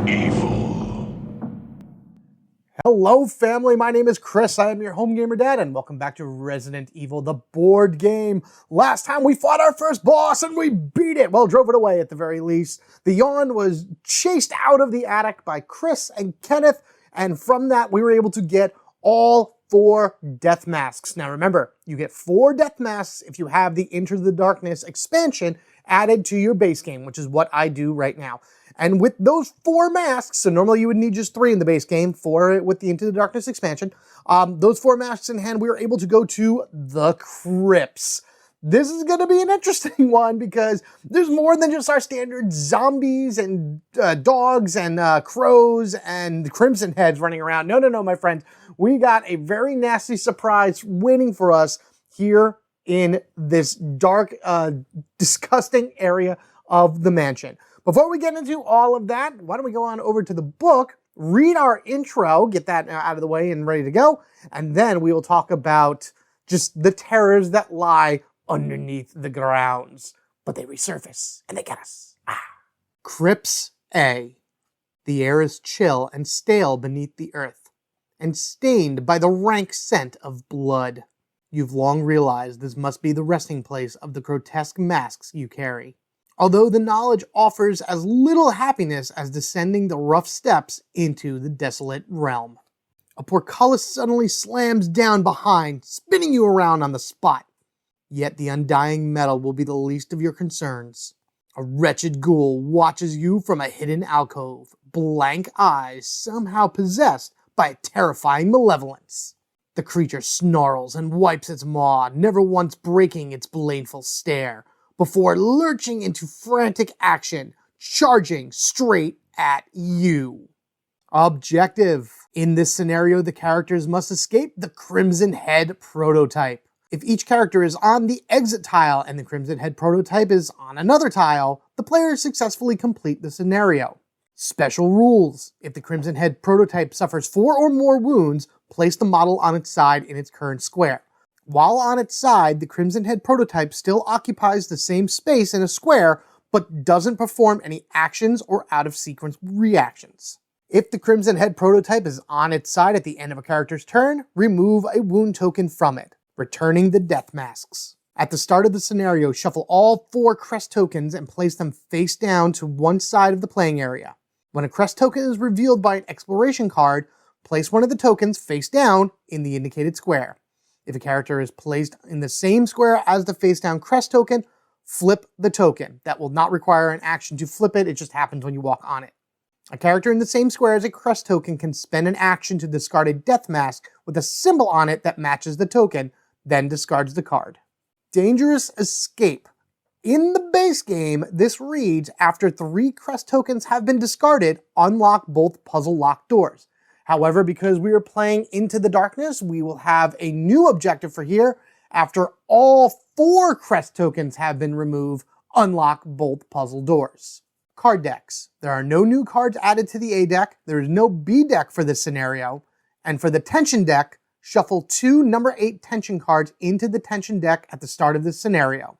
Evil. Hello family, my name is Chris, I am your home gamer dad, and welcome back to Resident Evil, the board game. Last time we fought our first boss and we beat it, well, drove it away at the very least. The Yawn was chased out of the attic by Chris and Kenneth, and from that we were able to get all 4 death masks. Now remember, you get 4 death masks if you have the Into the Darkness expansion added to your base game, which is what I do right now. And with those 4 masks, so normally you would need just 3 in the base game, 4 with the Into the Darkness expansion, those 4 masks in hand, we were able to go to the Crypts. This is going to be an interesting one because there's more than just our standard zombies and dogs and crows and crimson heads running around. No, my friends. We got a very nasty surprise waiting for us here in this dark, disgusting area of the mansion. Before we get into all of that, why don't we go on over to the book, read our intro, get that out of the way and ready to go, and then we will talk about just the terrors that lie underneath the grounds. But they resurface, and they get us. Crypts A. The air is chill and stale beneath the earth, and stained by the rank scent of blood. You've long realized this must be the resting place of the grotesque masks you carry. Although the knowledge offers as little happiness as descending the rough steps into the desolate realm. A portcullis suddenly slams down behind, spinning you around on the spot. Yet the undying metal will be the least of your concerns. A wretched ghoul watches you from a hidden alcove, blank eyes somehow possessed by a terrifying malevolence. The creature snarls and wipes its maw, never once breaking its baneful stare, before lurching into frantic action, charging straight at you. Objective. In this scenario, the characters must escape the Crimson Head prototype. If each character is on the exit tile and the Crimson Head prototype is on another tile, the players successfully complete the scenario. Special rules. If the Crimson Head prototype suffers 4 or more wounds, place the model on its side in its current square. While on its side, the Crimson Head prototype still occupies the same space in a square, but doesn't perform any actions or out-of-sequence reactions. If the Crimson Head prototype is on its side at the end of a character's turn, remove a wound token from it, returning the death masks. At the start of the scenario, shuffle all 4 crest tokens and place them face down to one side of the playing area. When a crest token is revealed by an exploration card, place one of the tokens face down in the indicated square. If a character is placed in the same square as the face-down crest token, flip the token. That will not require an action to flip it, it just happens when you walk on it. A character in the same square as a crest token can spend an action to discard a death mask with a symbol on it that matches the token, then discards the card. Dangerous escape. In the base game, this reads, after 3 crest tokens have been discarded, unlock both puzzle locked doors. However, because we are playing Into the Darkness, we will have a new objective for here. After all 4 crest tokens have been removed, unlock both puzzle doors. Card decks. There are no new cards added to the A deck. There is no B deck for this scenario. And for the tension deck, shuffle 2 number 8 tension cards into the tension deck at the start of this scenario.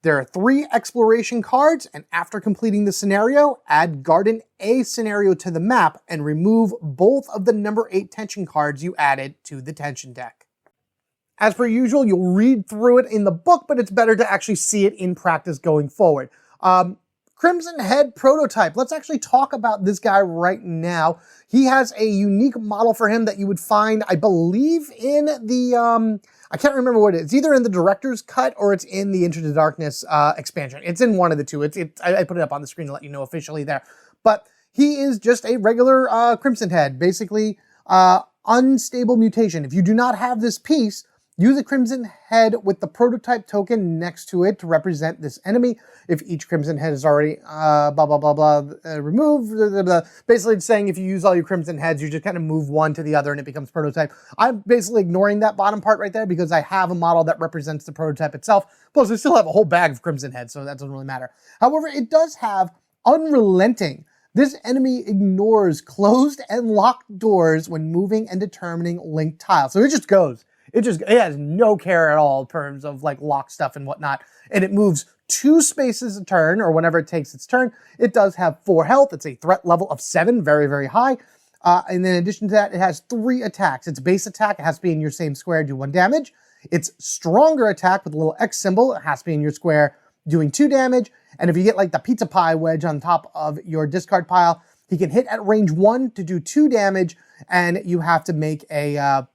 There are 3 exploration cards, and after completing the scenario, add Garden A scenario to the map and remove both of the number 8 tension cards you added to the tension deck. As per usual, you'll read through it in the book, but it's better to actually see it in practice going forward. Crimson Head prototype. Let's actually talk about this guy right now. He has a unique model for him that you would find, I believe, in the, I can't remember what it is. It's either in the director's cut or it's in the Into the Darkness expansion. It's in one of the two. I put it up on the screen to let you know officially there. But he is just a regular Crimson Head, basically unstable mutation. If you do not have this piece, use a Crimson Head with the prototype token next to it to represent this enemy. If each Crimson Head is already removed, basically it's saying if you use all your Crimson Heads, you just kind of move one to the other and it becomes prototype. I'm basically ignoring that bottom part right there because I have a model that represents the prototype itself. Plus, I still have a whole bag of Crimson Heads, so that doesn't really matter. However, it does have Unrelenting. This enemy ignores closed and locked doors when moving and determining linked tiles. So it just goes. It has no care at all in terms of like lock stuff and whatnot. And it moves 2 spaces a turn, or whenever it takes its turn. It does have 4 health. It's a threat level of 7, very, very high. And in addition to that, it has 3 attacks. Its base attack, it has to be in your same square, do 1 damage. Its stronger attack with a little X symbol, it has to be in your square, doing 2 damage. And if you get like the pizza pie wedge on top of your discard pile, he can hit at range 1 to do 2 damage, and you have to make a, an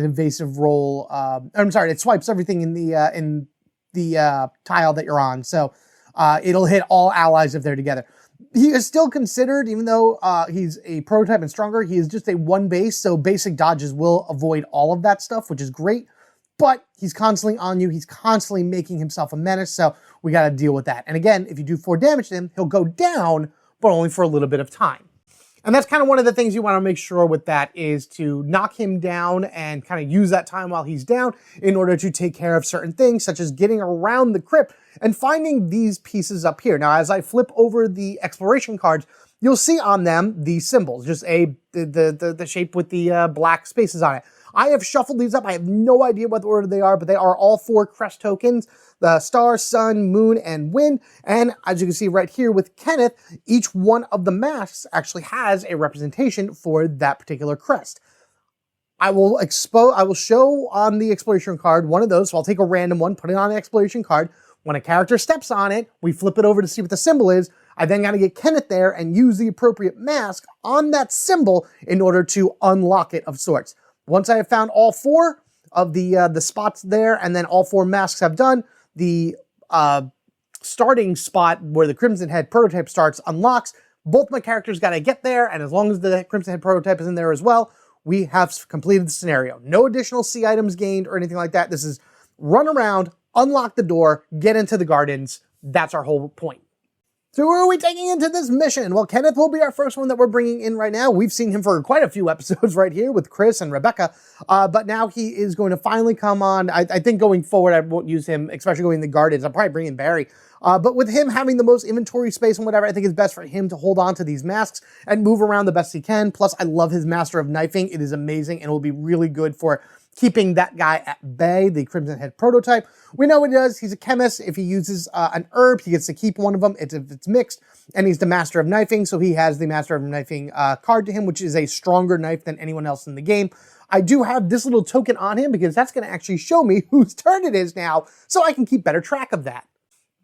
evasive roll. I'm sorry, it swipes everything in the tile that you're on. So it'll hit all allies if they're together. He is still considered, even though he's a prototype and stronger, he is just a 1 base, so basic dodges will avoid all of that stuff, which is great. But he's constantly on you. He's constantly making himself a menace, so we got to deal with that. And again, if you do 4 damage to him, he'll go down, but only for a little bit of time. And that's kind of one of the things you want to make sure with that is to knock him down and kind of use that time while he's down in order to take care of certain things, such as getting around the crypt and finding these pieces up here. Now, as I flip over the exploration cards, you'll see on them the symbols, just the shape with the black spaces on it. I have shuffled these up. I have no idea what order they are, but they are all 4 crest tokens: the star, sun, moon, and wind. And as you can see right here with Kenneth, each one of the masks actually has a representation for that particular crest. I will show on the exploration card one of those. So I'll take a random one, put it on the exploration card. When a character steps on it, we flip it over to see what the symbol is. I then got to get Kenneth there and use the appropriate mask on that symbol in order to unlock it of sorts. Once I have found all 4 of the spots there, and then all 4 masks have done, the starting spot where the Crimson Head prototype starts unlocks. Both my characters got to get there, and as long as the Crimson Head prototype is in there as well, we have completed the scenario. No additional C items gained or anything like that. This is run around, unlock the door, get into the gardens. That's our whole point. So who are we taking into this mission? Well, Kenneth will be our first one that we're bringing in right now. We've seen him for quite a few episodes right here with Chris and Rebecca, but now he is going to finally come on. I think going forward, I won't use him, especially going in the gardens. I'll probably bring in Barry. But with him having the most inventory space and whatever, I think it's best for him to hold on to these masks and move around the best he can. Plus, I love his Master of Knifing. It is amazing and will be really good for keeping that guy at bay, the Crimson Head prototype. We know what he does. He's a chemist. If he uses an herb, he gets to keep one of them if it's mixed. And he's the Master of Knifing, so he has the Master of Knifing card to him, which is a stronger knife than anyone else in the game. I do have this little token on him because that's going to actually show me whose turn it is now, so I can keep better track of that.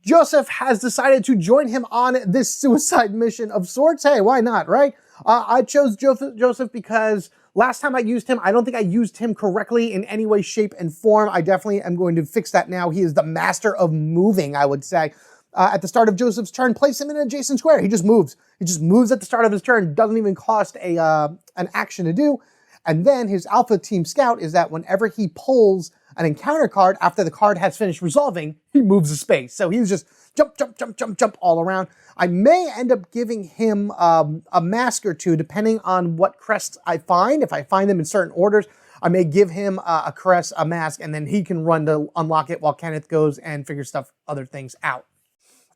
Joseph has decided to join him on this suicide mission of sorts. Hey, why not, right? I chose Joseph because last time I used him, I don't think I used him correctly in any way, shape, and form. I definitely am going to fix that now. He is the master of moving, I would say. At the start of Joseph's turn, place him in an adjacent square. He just moves. He just moves at the start of his turn. Doesn't even cost an action to do. And then his Alpha Team Scout is that whenever he pulls an encounter card after the card has finished resolving, he moves a space. So he's just jump, jump, jump, jump, jump all around. I may end up giving him a mask or two, depending on what crests I find. If I find them in certain orders, I may give him a crest, a mask, and then he can run to unlock it while Kenneth goes and figures other things out.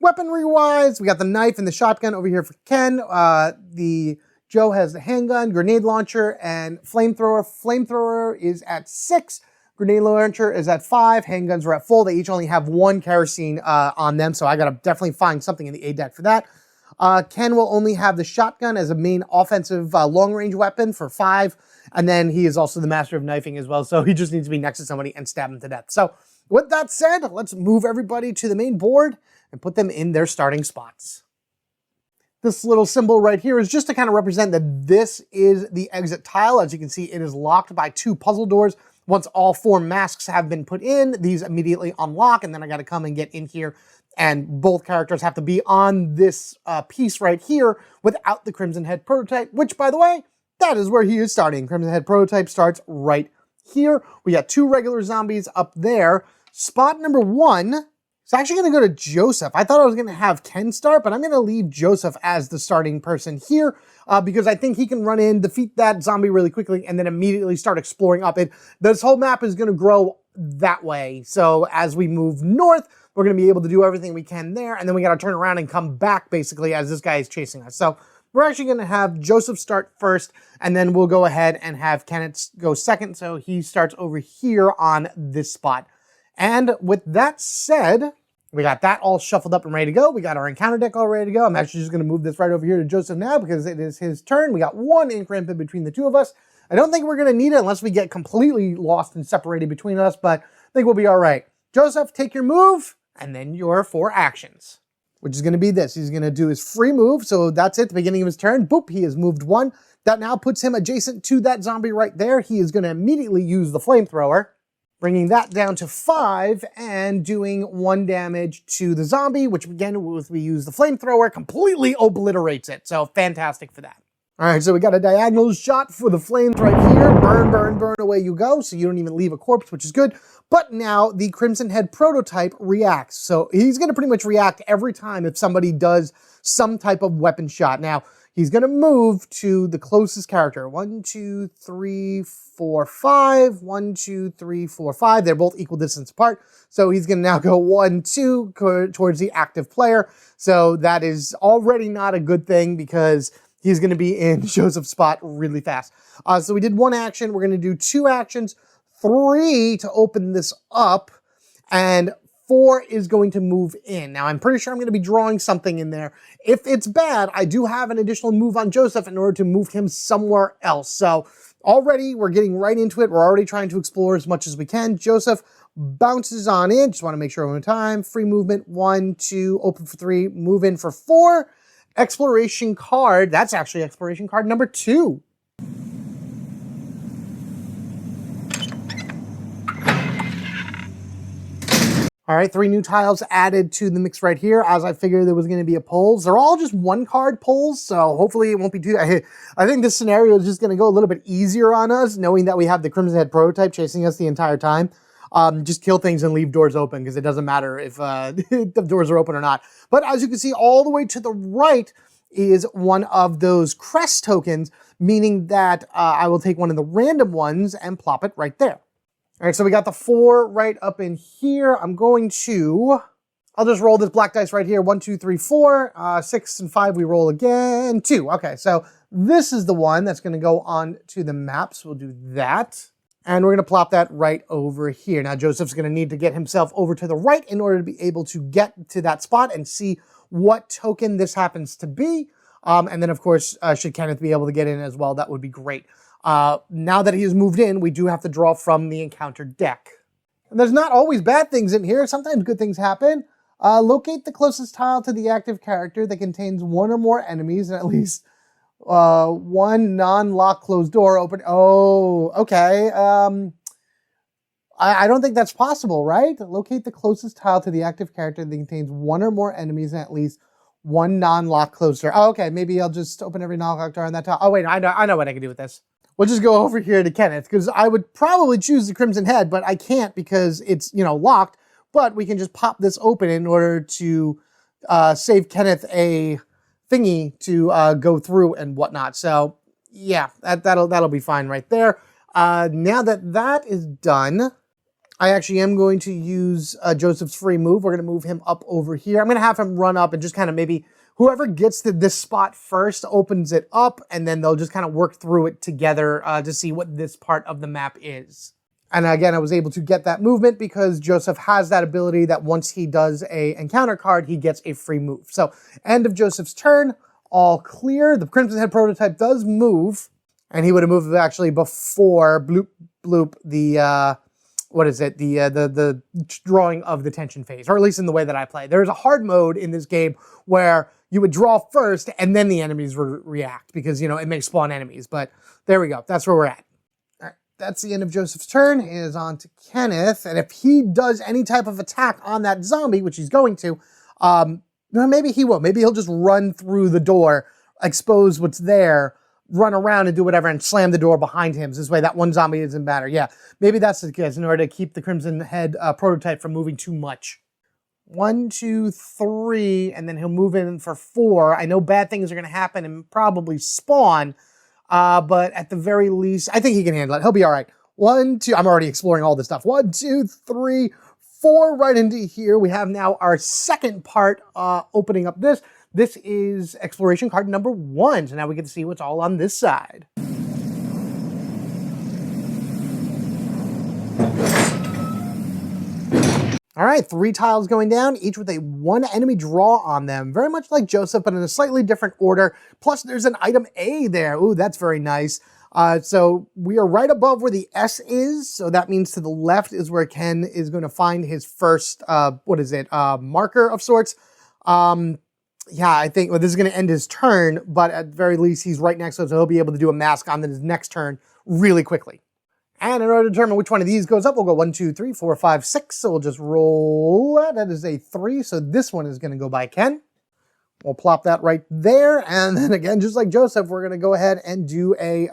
Weaponry-wise, we got the knife and the shotgun over here for Ken. Joe has the handgun, grenade launcher, and flamethrower. Flamethrower is at 6. Grenade launcher is at 5. Handguns are at full. They each only have 1 kerosene on them, so I gotta definitely find something in the A deck for that. Ken will only have the shotgun as a main offensive long-range weapon for 5, and then he is also the Master of Knifing as well, so he just needs to be next to somebody and stab him to death. So with that said, let's move everybody to the main board and put them in their starting spots. This little symbol right here is just to kind of represent that this is the exit tile. As you can see, it is locked by 2 puzzle doors. Once all 4 masks have been put in, these immediately unlock, and then I got to come and get in here, and both characters have to be on this piece right here without the Crimson Head prototype, which, by the way, that is where he is starting. Crimson Head prototype starts right here. We got 2 regular zombies up there. Spot number 1 is actually going to go to Joseph. I thought I was going to have Ken start, but I'm going to leave Joseph as the starting person here because I think he can run in, defeat that zombie really quickly, and then immediately start exploring up it. This whole map is going to grow that way. So as we move north, we're going to be able to do everything we can there, and then we got to turn around and come back basically as this guy is chasing us. So we're actually going to have Joseph start first, and then we'll go ahead and have Kenneth go second. So he starts over here on this spot. And with that said, We got that all shuffled up and ready to go. We got our encounter deck all ready to go. I'm actually just going to move this right over here to Joseph now because it is his turn. We got one ink ramp in between the two of us. I don't think we're going to need it unless we get completely lost and separated between us, but I think we'll be all right. Joseph, take your move and then your 4 actions, which is going to be this. He's going to do his free move. So that's it, the beginning of his turn. Boop, he has moved 1. That now puts him adjacent to that zombie right there. He is going to immediately use the flamethrower, bringing that down to 5 and doing 1 damage to the zombie, which again, if we use the flamethrower, completely obliterates it. So fantastic for that. All right, so we got a diagonal shot for the flames right here. Burn, burn, burn, away you go. So you don't even leave a corpse, which is good. But now the Crimson Head prototype reacts. So he's going to pretty much react every time if somebody does some type of weapon shot. Now, he's going to move to the closest character. 1, 2, 3, 4, 5. 1, 2, 3, 4, 5. They're both equal distance apart. So he's going to now go 1, 2 towards the active player. So that is already not a good thing because he's going to be in Joseph's spot really fast. So we did 1 action. We're going to do 2 actions. 3 to open this up. And 4 is going to move in. Now, I'm pretty sure I'm going to be drawing something in there. If it's bad, I do have an additional move on Joseph in order to move him somewhere else. So already we're getting right into it. We're already trying to explore as much as we can. Joseph bounces on in. Just want to make sure one time. Free movement, 1, 2, open for 3, move in for 4. Exploration card. That's actually exploration card number 2. All right, 3 new tiles added to the mix right here, as I figured there was going to be a polls. They're all just 1-card polls, so hopefully it won't be too... I think this scenario is just going to go a little bit easier on us, knowing that we have the Crimson Head prototype chasing us the entire time. Just kill things and leave doors open, because it doesn't matter if the doors are open or not. But as you can see, all the way to the right is one of those crest tokens, meaning that I will take one of the random ones and plop it right there. All right, so we got the 4 right up in here. I'll just roll this black dice right here. 1, 2, 3, 4. 6 and 5, we roll again. 2. Okay, so this is the one that's going to go on to the map. So we'll do that. And we're going to plop that right over here. Now, Joseph's going to need to get himself over to the right in order to be able to get to that spot and see what token this happens to be. And then, of course, should Kenneth be able to get in as well, that would be great. Now that he has moved in, we do have to draw from the encounter deck. And there's not always bad things in here. Sometimes good things happen. Locate the closest tile to the active character that contains 1 or more enemies and at least 1 non-lock closed door open. Oh, okay. I don't think that's possible, right? Locate the closest tile to the active character that contains 1 or more enemies and at least 1 non-lock closed door. Oh, okay, maybe I'll just open every non-lock door on that tile. Oh, wait, I know what I can do with this. We'll just go over here to Kenneth, because I would probably choose the Crimson Head, but I can't because it's, locked. But we can just pop this open in order to save Kenneth a thingy to go through and whatnot. So, yeah, that'll be fine right there. Now that that is done, I actually am going to use Joseph's free move. We're going to move him up over here. I'm going to have him run up and just kind of maybe... whoever gets to this spot first opens it up, and then they'll just kind of work through it together to see what this part of the map is. And again, I was able to get that movement because Joseph has that ability that once he does a encounter card, he gets a free move. So, end of Joseph's turn, all clear. The Crimson Head prototype does move, and he would have moved actually before bloop bloop the the drawing of the tension phase, or at least in the way that I play. There's a hard mode in this game where you would draw first and then the enemies react because, it may spawn enemies. But there we go. That's where we're at. All right, that's the end of Joseph's turn. It is on to Kenneth. And if he does any type of attack on that zombie, which he's going to, maybe he will. Maybe he'll just run through the door, expose what's there, run around and do whatever and slam the door behind him. So this way that one zombie doesn't matter. Yeah, maybe that's the case in order to keep the Crimson Head prototype from moving too much. 1, 2, 3, and then he'll move in for 4. I know bad things are going to happen and probably spawn, but at the very least, I think he can handle it. He'll be all right. 1, 2, I'm already exploring all this stuff. 1, 2, 3, 4 right into here. We have now our second part opening up this. This is exploration card number 1. So now we get to see what's all on this side. All All right, 3 tiles going down, each with a 1 enemy draw on them. Very much like Joseph, but in a slightly different order. Plus, there's an item A there. Ooh, that's very nice. So we are right above where the S is. So that means to the left is where Ken is going to find his first, marker of sorts. Yeah, I think this is going to end his turn, but at the very least, he's right next to it, so he'll be able to do a mask on his next turn really quickly. And in order to determine which one of these goes up, we'll go 1, 2, 3, 4, 5, 6. So we'll just roll that. That is a 3. So this one is going to go by Ken. We'll plop that right there. And then again, just like Joseph, we're going to go ahead and do a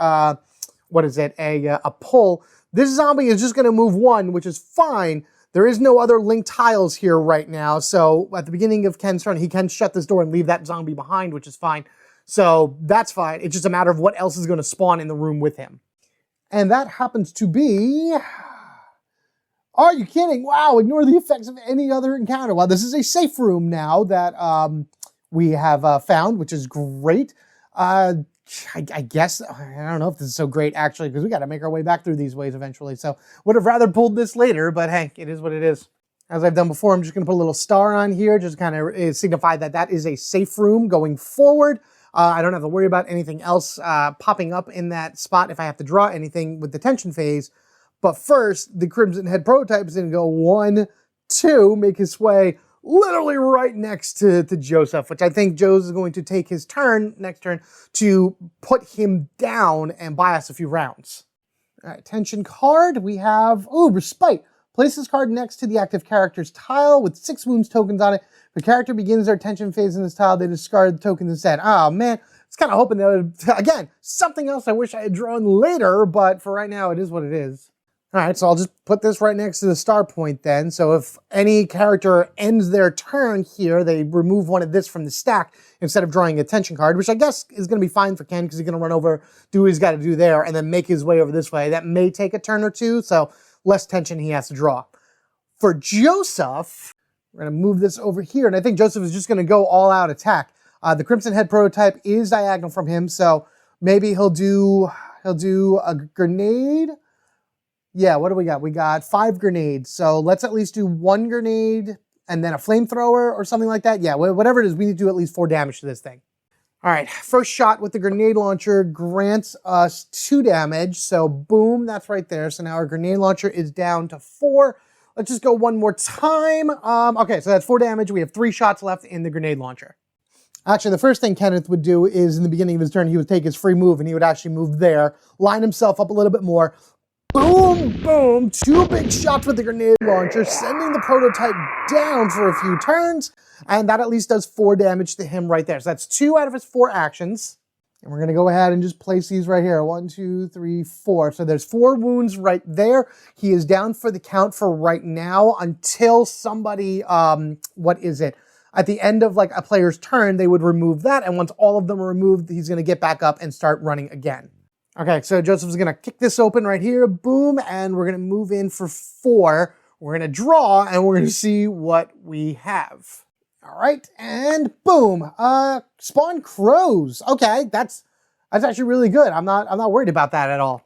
pull. This zombie is just going to move 1, which is fine. There is no other linked tiles here right now. So at the beginning of Ken's turn, he can shut this door and leave that zombie behind, which is fine. So that's fine. It's just a matter of what else is going to spawn in the room with him. And that happens to be... Are you kidding? Wow, ignore the effects of any other encounter. Well, this is a safe room now that we have found, which is great. I guess, I don't know if this is so great, actually, because we got to make our way back through these ways eventually. So would have rather pulled this later, but hey, it is what it is. As I've done before, I'm just going to put a little star on here, just kind of signify that that is a safe room going forward. I don't have to worry about anything else popping up in that spot if I have to draw anything with the tension phase. But first, the Crimson Head prototype is going to go 1, 2, make his way literally right next to Joseph, which I think Joe's is going to take his turn, next turn, to put him down and buy us a few rounds. All right, tension card, we have, Respite. Place this card next to the active character's tile with 6 wounds tokens on it. If the character begins their tension phase in this tile, they discard the tokens instead. Oh man, I was kind of hoping that would, again, something else I wish I had drawn later, but for right now, it is what it is. All right, so I'll just put this right next to the star point then. So if any character ends their turn here, they remove one of this from the stack instead of drawing a tension card, which I guess is going to be fine for Ken because he's going to run over, do what he's got to do there, and then make his way over this way. That may take a turn or two, so less tension he has to draw. For Joseph, we're going to move this over here, and I think Joseph is just going to go all-out attack. The Crimson Head prototype is diagonal from him, so maybe he'll do a grenade. Yeah, what do we got? We got 5 grenades. So let's at least do 1 grenade and then a flamethrower or something like that. Yeah, whatever it is, we need to do at least 4 damage to this thing. All right, first shot with the grenade launcher grants us 2 damage. So boom, that's right there. So now our grenade launcher is down to 4. Let's just go one more time. Okay, so that's 4 damage. We have 3 shots left in the grenade launcher. Actually, the first thing Kenneth would do is in the beginning of his turn, he would take his free move and he would actually move there, line himself up a little bit more. Boom, boom, 2 big shots with the grenade launcher, sending the prototype down for a few turns, and that at least does 4 damage to him right there. So that's 2 out of his 4 actions. And we're going to go ahead and just place these right here. 1, 2, 3, 4. So there's 4 wounds right there. He is down for the count for right now until somebody, at the end of like a player's turn, they would remove that, and once all of them are removed, he's going to get back up and start running again. Okay, so Joseph's going to kick this open right here, boom, and we're going to move in for 4. We're going to draw, and we're going to see what we have. All right, and boom, spawn crows. Okay, that's actually really good. I'm not worried about that at all.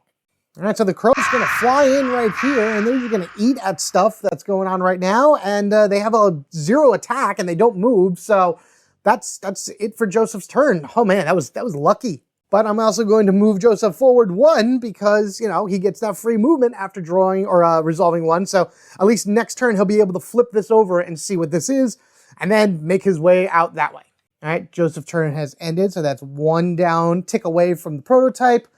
All right, so the crow's going to fly in right here, and they're just going to eat at stuff that's going on right now, and they have a 0 attack, and they don't move, so that's it for Joseph's turn. Oh man, that was lucky. But I'm also going to move Joseph forward 1 because, you know, he gets that free movement after drawing or resolving 1. So at least next turn, he'll be able to flip this over and see what this is and then make his way out that way. All right, Joseph's turn has ended. So that's 1 down, tick away from the prototype.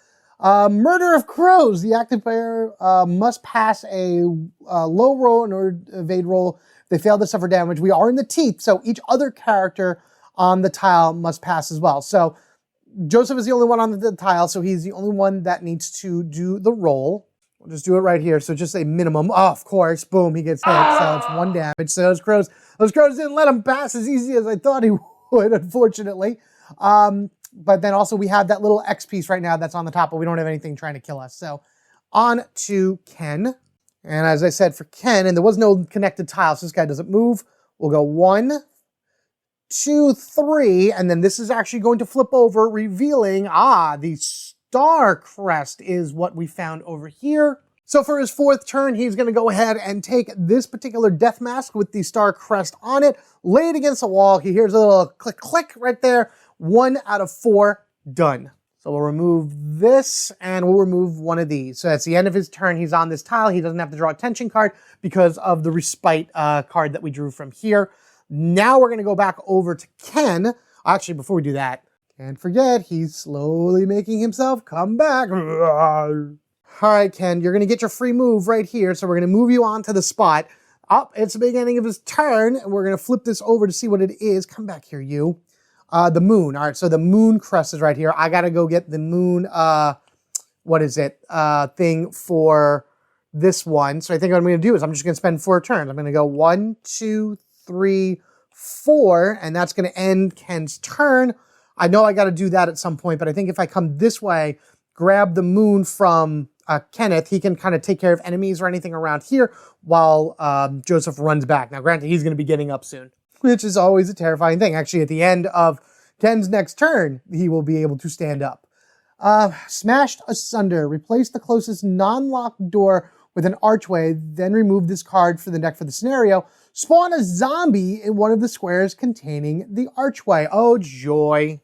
Murder of crows. The active player must pass a low roll in order to evade roll. If they fail to suffer damage, we are in the teeth. So each other character on the tile must pass as well. So Joseph is the only one on the tile, so he's the only one that needs to do the roll. We'll just do it right here. So just a minimum. Oh, of course. Boom, he gets hit. So it's 1 damage. So those crows didn't let him pass as easy as I thought he would, unfortunately. But then also we have that little X piece right now that's on the top, but we don't have anything trying to kill us. So on to Ken. And as I said, for Ken, and there was no connected tile, so this guy doesn't move. We'll go 1, 2, 3, and then this is actually going to flip over, revealing, the star crest is what we found over here. So for his 4th turn, he's going to go ahead and take this particular death mask with the star crest on it, lay it against the wall. He hears a little click, click right there. 1 out of 4, done. So we'll remove this and we'll remove one of these. So that's the end of his turn. He's on this tile. He doesn't have to draw a tension card because of the respite card that we drew from here. Now we're going to go back over to Ken. Actually, before we do that, can't forget, he's slowly making himself come back. All right, Ken, you're going to get your free move right here. So we're going to move you onto the spot. Oh, it's the beginning of his turn. And we're going to flip this over to see what it is. Come back here, you. The moon. All right, so the moon crest is right here. I got to go get the moon, what is it, thing for this one. So I think what I'm going to do is I'm just going to spend 4 turns. I'm going to go 1, 2, 3, 4, and that's going to end Ken's turn. I know I got to do that at some point, but I think if I come this way, grab the moon from Kenneth, he can kind of take care of enemies or anything around here while Joseph runs back. Now, granted, he's going to be getting up soon, which is always a terrifying thing. Actually, at the end of Ken's next turn, he will be able to stand up. Smashed asunder. Replace the closest non-locked door with an archway, then remove this card for the deck for the scenario. Spawn a zombie in one of the squares containing the archway. Oh, joy.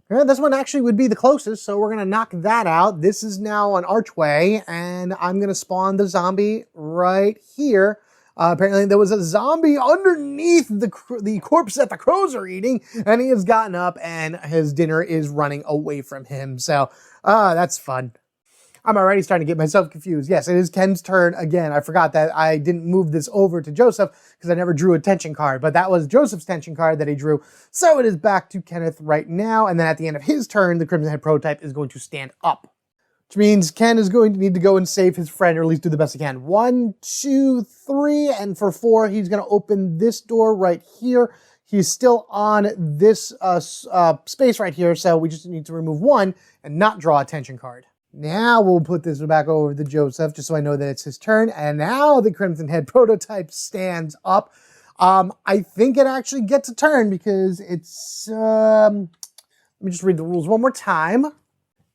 Yeah, this one actually would be the closest, so we're going to knock that out. This is now an archway, and I'm going to spawn the zombie right here. Apparently there was a zombie underneath the corpse that the crows are eating, and he has gotten up, and his dinner is running away from him. So, that's fun. I'm already starting to get myself confused. Yes, it is Ken's turn again. I forgot that I didn't move this over to Joseph because I never drew a tension card, but that was Joseph's tension card that he drew. So it is back to Kenneth right now, and then at the end of his turn, the Crimson Head prototype is going to stand up, which means Ken is going to need to go and save his friend, or at least do the best he can. 1, 2, 3, and for 4, he's going to open this door right here. He's still on this space right here, so we just need to remove 1 and not draw a tension card. Now we'll put this back over to Joseph, just so I know that it's his turn. And now the Crimson Head prototype stands up. I think it actually gets a turn because it's... let me just read the rules one more time.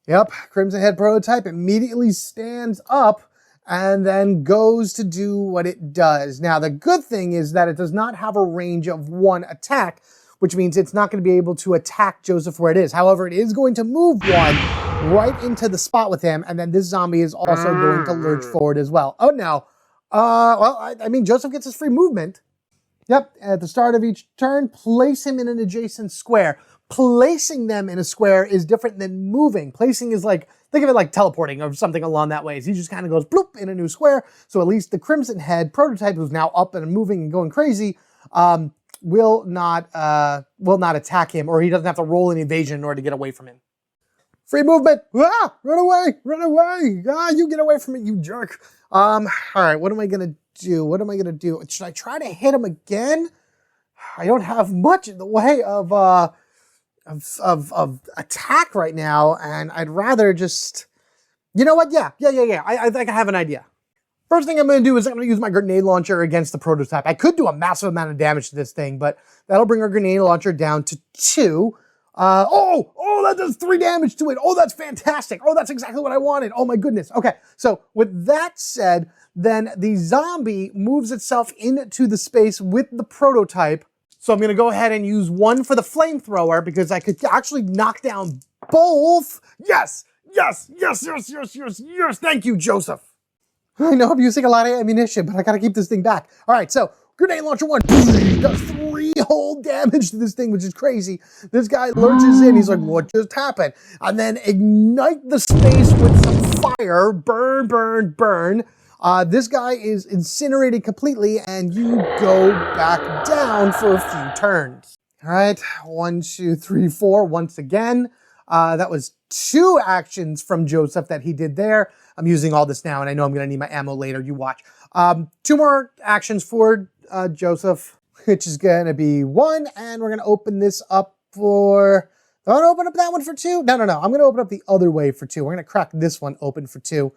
Yep, Crimson Head prototype immediately stands up and then goes to do what it does. Now, the good thing is that it does not have a range of 1 attack, which means it's not going to be able to attack Joseph where it is. However, it is going to move 1 right into the spot with him, and then this zombie is also going to lurch forward as well. Oh, no. Well, I mean, Joseph gets his free movement. Yep, at the start of each turn, place him in an adjacent square. Placing them in a square is different than moving. Placing is like, think of it like teleporting or something along that way. So he just kind of goes bloop in a new square. So at least the Crimson Head prototype, who's now up and moving and going crazy, will not attack him, or he doesn't have to roll an evasion in order to get away from him. Free movement. Ah, run away, run away. Ah, you get away from it, you jerk. All right, what am I going to do? What am I going to do? Should I try to hit him again? I don't have much in the way of attack right now, and I'd rather just, you know what? Yeah. I think I have an idea. First thing I'm going to do is I'm going to use my grenade launcher against the prototype. I could do a massive amount of damage to this thing, but that'll bring our grenade launcher down to 2. Oh, that does 3 damage to it. Oh, that's fantastic. Oh, that's exactly what I wanted. Oh my goodness. Okay, so with that said, then the zombie moves itself into the space with the prototype. So I'm going to go ahead and use 1 for the flamethrower because I could actually knock down both. Yes. Thank you, Joseph. I know I'm using a lot of ammunition, but I got to keep this thing back. All right, so grenade launcher 1 does 3 whole damage to this thing, which is crazy. This guy lurches in. He's like, what just happened? And then ignite the space with some fire. Burn, burn, burn. This guy is incinerated completely, and you go back down for a few turns. All right, 1, 2, 3, 4. Once again, that was 2 actions from Joseph that he did there. I'm using all this now, and I know I'm going to need my ammo later. You watch. 2 more actions for Joseph, which is going to be 1, and we're going to open this up for... Do I want to open up that one for 2? No. I'm going to open up the other way for 2. We're going to crack this one open for 2.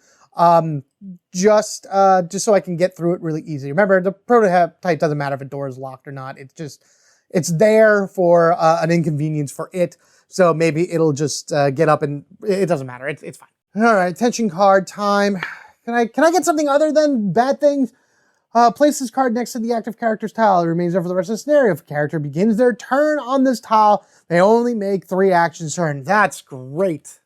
Just so I can get through it really easy. Remember, the prototype doesn't matter if a door is locked or not. It's there for an inconvenience for it. So maybe it'll just get up and it doesn't matter. It's fine. All right, tension card time. Can I get something other than bad things? Place this card next to the active character's tile. It remains there for the rest of the scenario. If a character begins their turn on this tile, they only make 3 actions turn. That's great.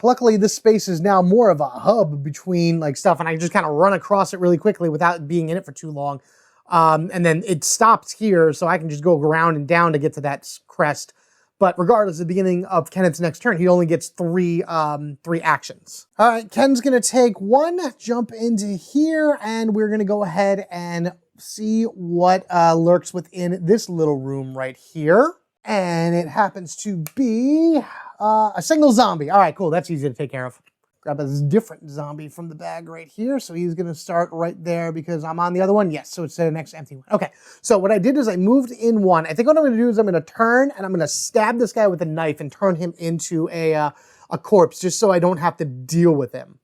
Luckily, this space is now more of a hub between like stuff, and I just kind of run across it really quickly without being in it for too long. And then it stops here, so I can just go around and down to get to that crest. But regardless, at the beginning of Kenneth's next turn, he only gets 3 actions. All right, Ken's gonna take 1, jump into here, and we're gonna go ahead and see what lurks within this little room right here. And it happens to be a single zombie. All right, cool, that's easy to take care of. Grab a different zombie from the bag right here. So he's gonna start right there because I'm on the other one. Yes, so it's the next empty one. Okay, so what I did is I moved in 1. I think what I'm gonna do is I'm gonna turn and I'm gonna stab this guy with a knife and turn him into a corpse just so I don't have to deal with him.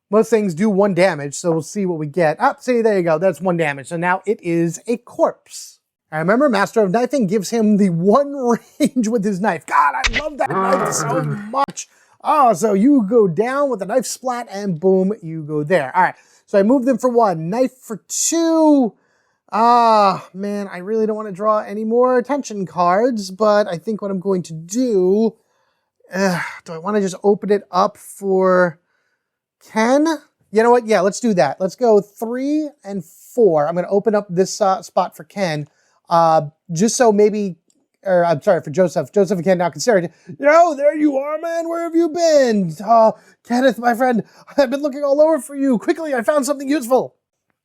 Most things do 1 damage, so we'll see what we get. Ah, see, there you go, that's 1 damage. So now it is a corpse. I remember Master of Knifing gives him the 1 range with his knife. God, I love that knife so much. Oh, so you go down with a knife splat and boom, you go there. All right, so I moved them for 1, knife for 2. Man, I really don't want to draw any more attention cards, but I think what I'm going to do, do I want to just open it up for Ken? You know what? Yeah, let's do that. Let's go 3 and 4. I'm going to open up this spot for Ken, just so maybe, or I'm sorry, for Joseph. Joseph and Ken now consider it. Yo, there you are, man. Where have you been? Oh, Kenneth, my friend, I've been looking all over for you. Quickly, I found something useful.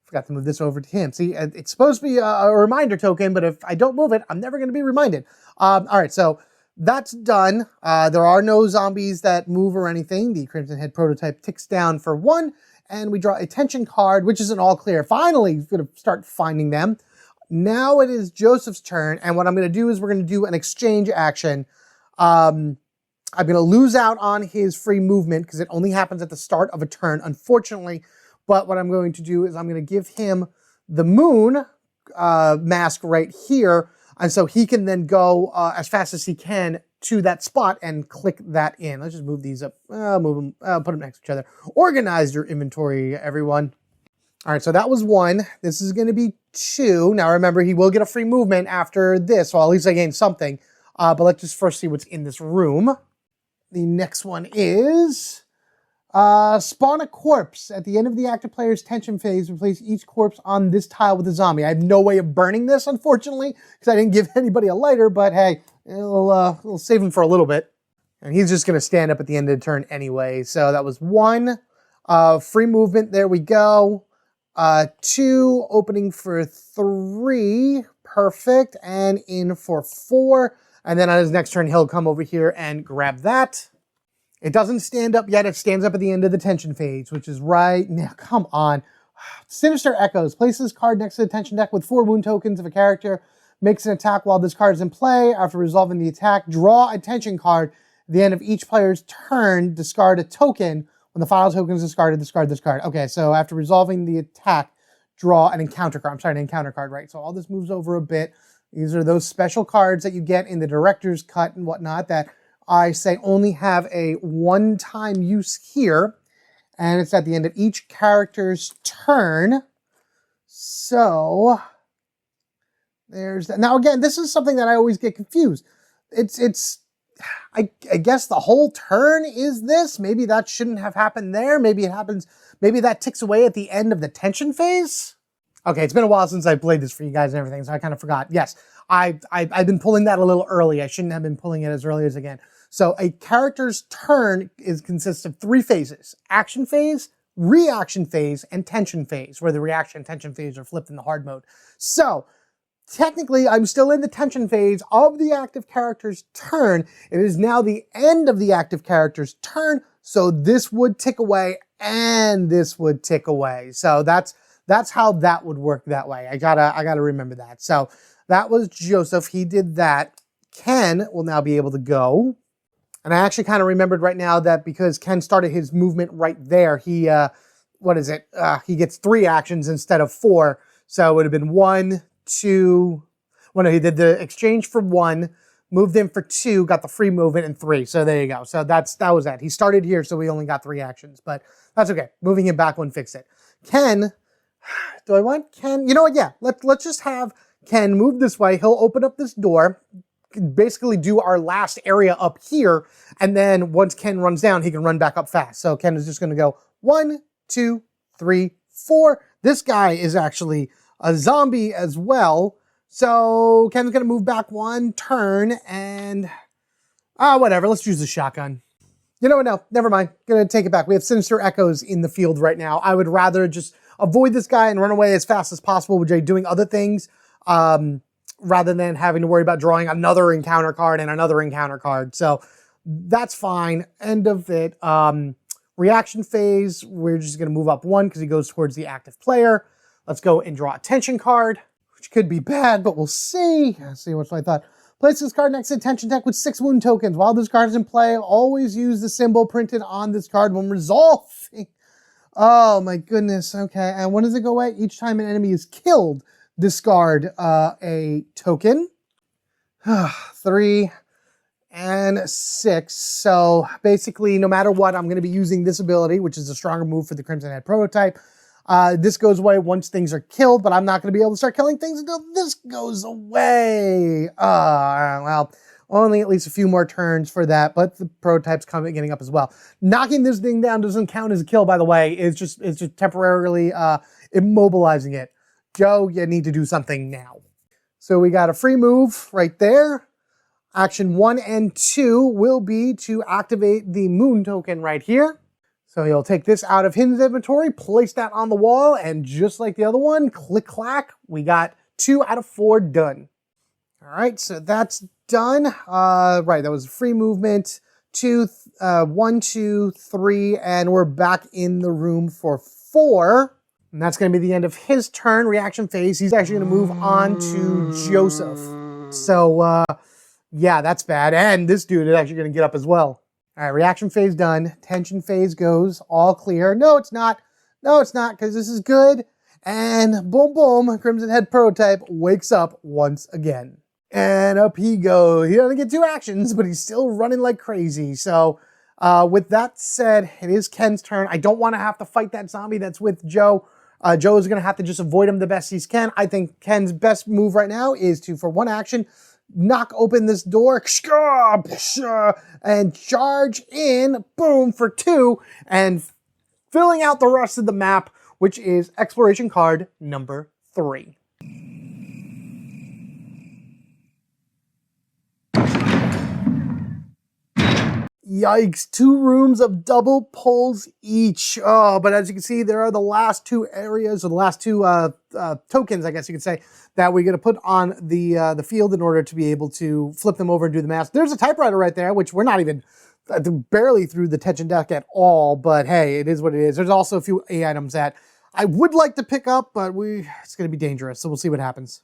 Forgot to move this over to him. See, it's supposed to be a reminder token, but if I don't move it, I'm never going to be reminded. All right, so that's done. There are no zombies that move or anything. The Crimson Head prototype ticks down for 1, and we draw a tension card, which is an all clear. Finally, going to start finding them. Now it is Joseph's turn, and what I'm going to do is we're going to do an exchange action. I'm going to lose out on his free movement because it only happens at the start of a turn, unfortunately. But what I'm going to do is I'm going to give him the moon mask right here, and so he can then go as fast as he can to that spot and click that in. Let's just move these up, move them, put them next to each other. Organize your inventory, everyone. All right, so that was 1. This is going to be 2. Now remember, he will get a free movement after this, well, at least I gained something. But let's just first see what's in this room. The next one is spawn a corpse. At the end of the active player's tension phase, replace each corpse on this tile with a zombie. I have no way of burning this, unfortunately, because I didn't give anybody a lighter, but hey, we'll save him for a little bit. And he's just going to stand up at the end of the turn anyway. So that was 1. Free movement, there we go. 2, opening for 3, perfect, and in for 4. And then on his next turn, he'll come over here and grab that. It doesn't stand up yet. It stands up at the end of the tension phase, which is right now. Come on. Sinister Echoes. Place this card next to the tension deck with 4 wound tokens. If a character makes an attack while this card is in play, after resolving the attack, draw a tension card. At the end of each player's turn, discard a token. When the final token is discarded, discard this card. Okay, so after resolving the attack, draw an encounter card. I'm sorry, an encounter card, right? So all this moves over a bit. These are those special cards that you get in the director's cut and whatnot that I say only have a one-time use here. And it's at the end of each character's turn. So there's that. Now again, this is something that I always get confused. I guess the whole turn is this. Maybe that shouldn't have happened there. Maybe it happens, maybe that ticks away at the end of the tension phase. Okay, it's been a while since I played this for you guys and everything, so I kind of forgot. Yes, I've been pulling that a little early. I shouldn't have been pulling it as early as again. So a character's turn consists of 3 phases: action phase, reaction phase, and tension phase, where the reaction and tension phase are flipped in the hard mode. So technically, I'm still in the tension phase of the active character's turn. It is now the end of the active character's turn, so this would tick away and this would tick away. So that's how that would work that way. I gotta remember that. So that was Joseph. He did that. Ken will now be able to go. And I actually kind of remembered right now that because Ken started his movement right there, he, he gets 3 actions instead of 4. So it would have been 1, 2, well, no, he did the exchange for 1, moved in for 2, got the free movement and 3. So there you go. So that was that. He started here, so we only got 3 actions, but that's okay. Moving him back wouldn't fix it. Ken, do I want Ken? You know what? Yeah, let's just have Ken move this way. He'll open up this door, basically do our last area up here, and then once Ken runs down, he can run back up fast. So Ken is just going to go 1, 2, 3, 4. This guy is actually a zombie as well. So Ken's going to move back 1 turn and whatever. Let's use the shotgun. You know what? No, never mind. Going to take it back. We have sinister echoes in the field right now. I would rather just avoid this guy and run away as fast as possible with Jay doing other things rather than having to worry about drawing another encounter card and another encounter card. So that's fine. End of it. Reaction phase, we're just going to move up 1 because he goes towards the active player. Let's go and draw a tension card, which could be bad, but we'll see. Let's see what's my thought. Place this card next to tension deck with 6 wound tokens. While this card is in play, always use the symbol printed on this card when resolving. Oh my goodness. Okay, and when does it go away? Each time an enemy is killed, discard a token. 3 and 6. So basically, no matter what, I'm going to be using this ability, which is a stronger move for the Crimson Head prototype. This goes away once things are killed, but I'm not going to be able to start killing things until this goes away. Well, only at least a few more turns for that, but the prototype's getting up as well. Knocking this thing down doesn't count as a kill, by the way. It's just temporarily immobilizing it. Joe, you need to do something now. So we got a free move right there. Action 1 and 2 will be to activate the moon token right here. So he'll take this out of his inventory, place that on the wall, and just like the other one, click clack, we got 2 out of 4 done. All right, so that's done. Right, that was a free movement. 1, 2, 3, and we're back in the room for 4. And that's going to be the end of his turn, reaction phase. He's actually going to move on to Joseph. So, yeah, that's bad. And this dude is actually going to get up as well. All right, reaction phase done. Tension phase goes. All clear. No, it's not. No, it's not, because this is good. And boom, boom, Crimson Head prototype wakes up once again. And up he goes. He doesn't get 2 actions, but he's still running like crazy. So with that said, it is Ken's turn. I don't want to have to fight that zombie that's with Joe. Joe is going to have to just avoid him the best he can. I think Ken's best move right now is to, for 1 action, knock open this door and charge in, boom, for 2, and filling out the rest of the map, which is exploration card number 3. Yikes, 2 rooms of double pulls each. Oh, but as you can see, there are the last 2 areas, or the last 2 tokens, I guess you could say, that we're going to put on the field in order to be able to flip them over and do the math. There's a typewriter right there, which we're not even barely through the tension deck at all, but hey, it is what it is. There's also a few A items that I would like to pick up, but it's going to be dangerous, so we'll see what happens.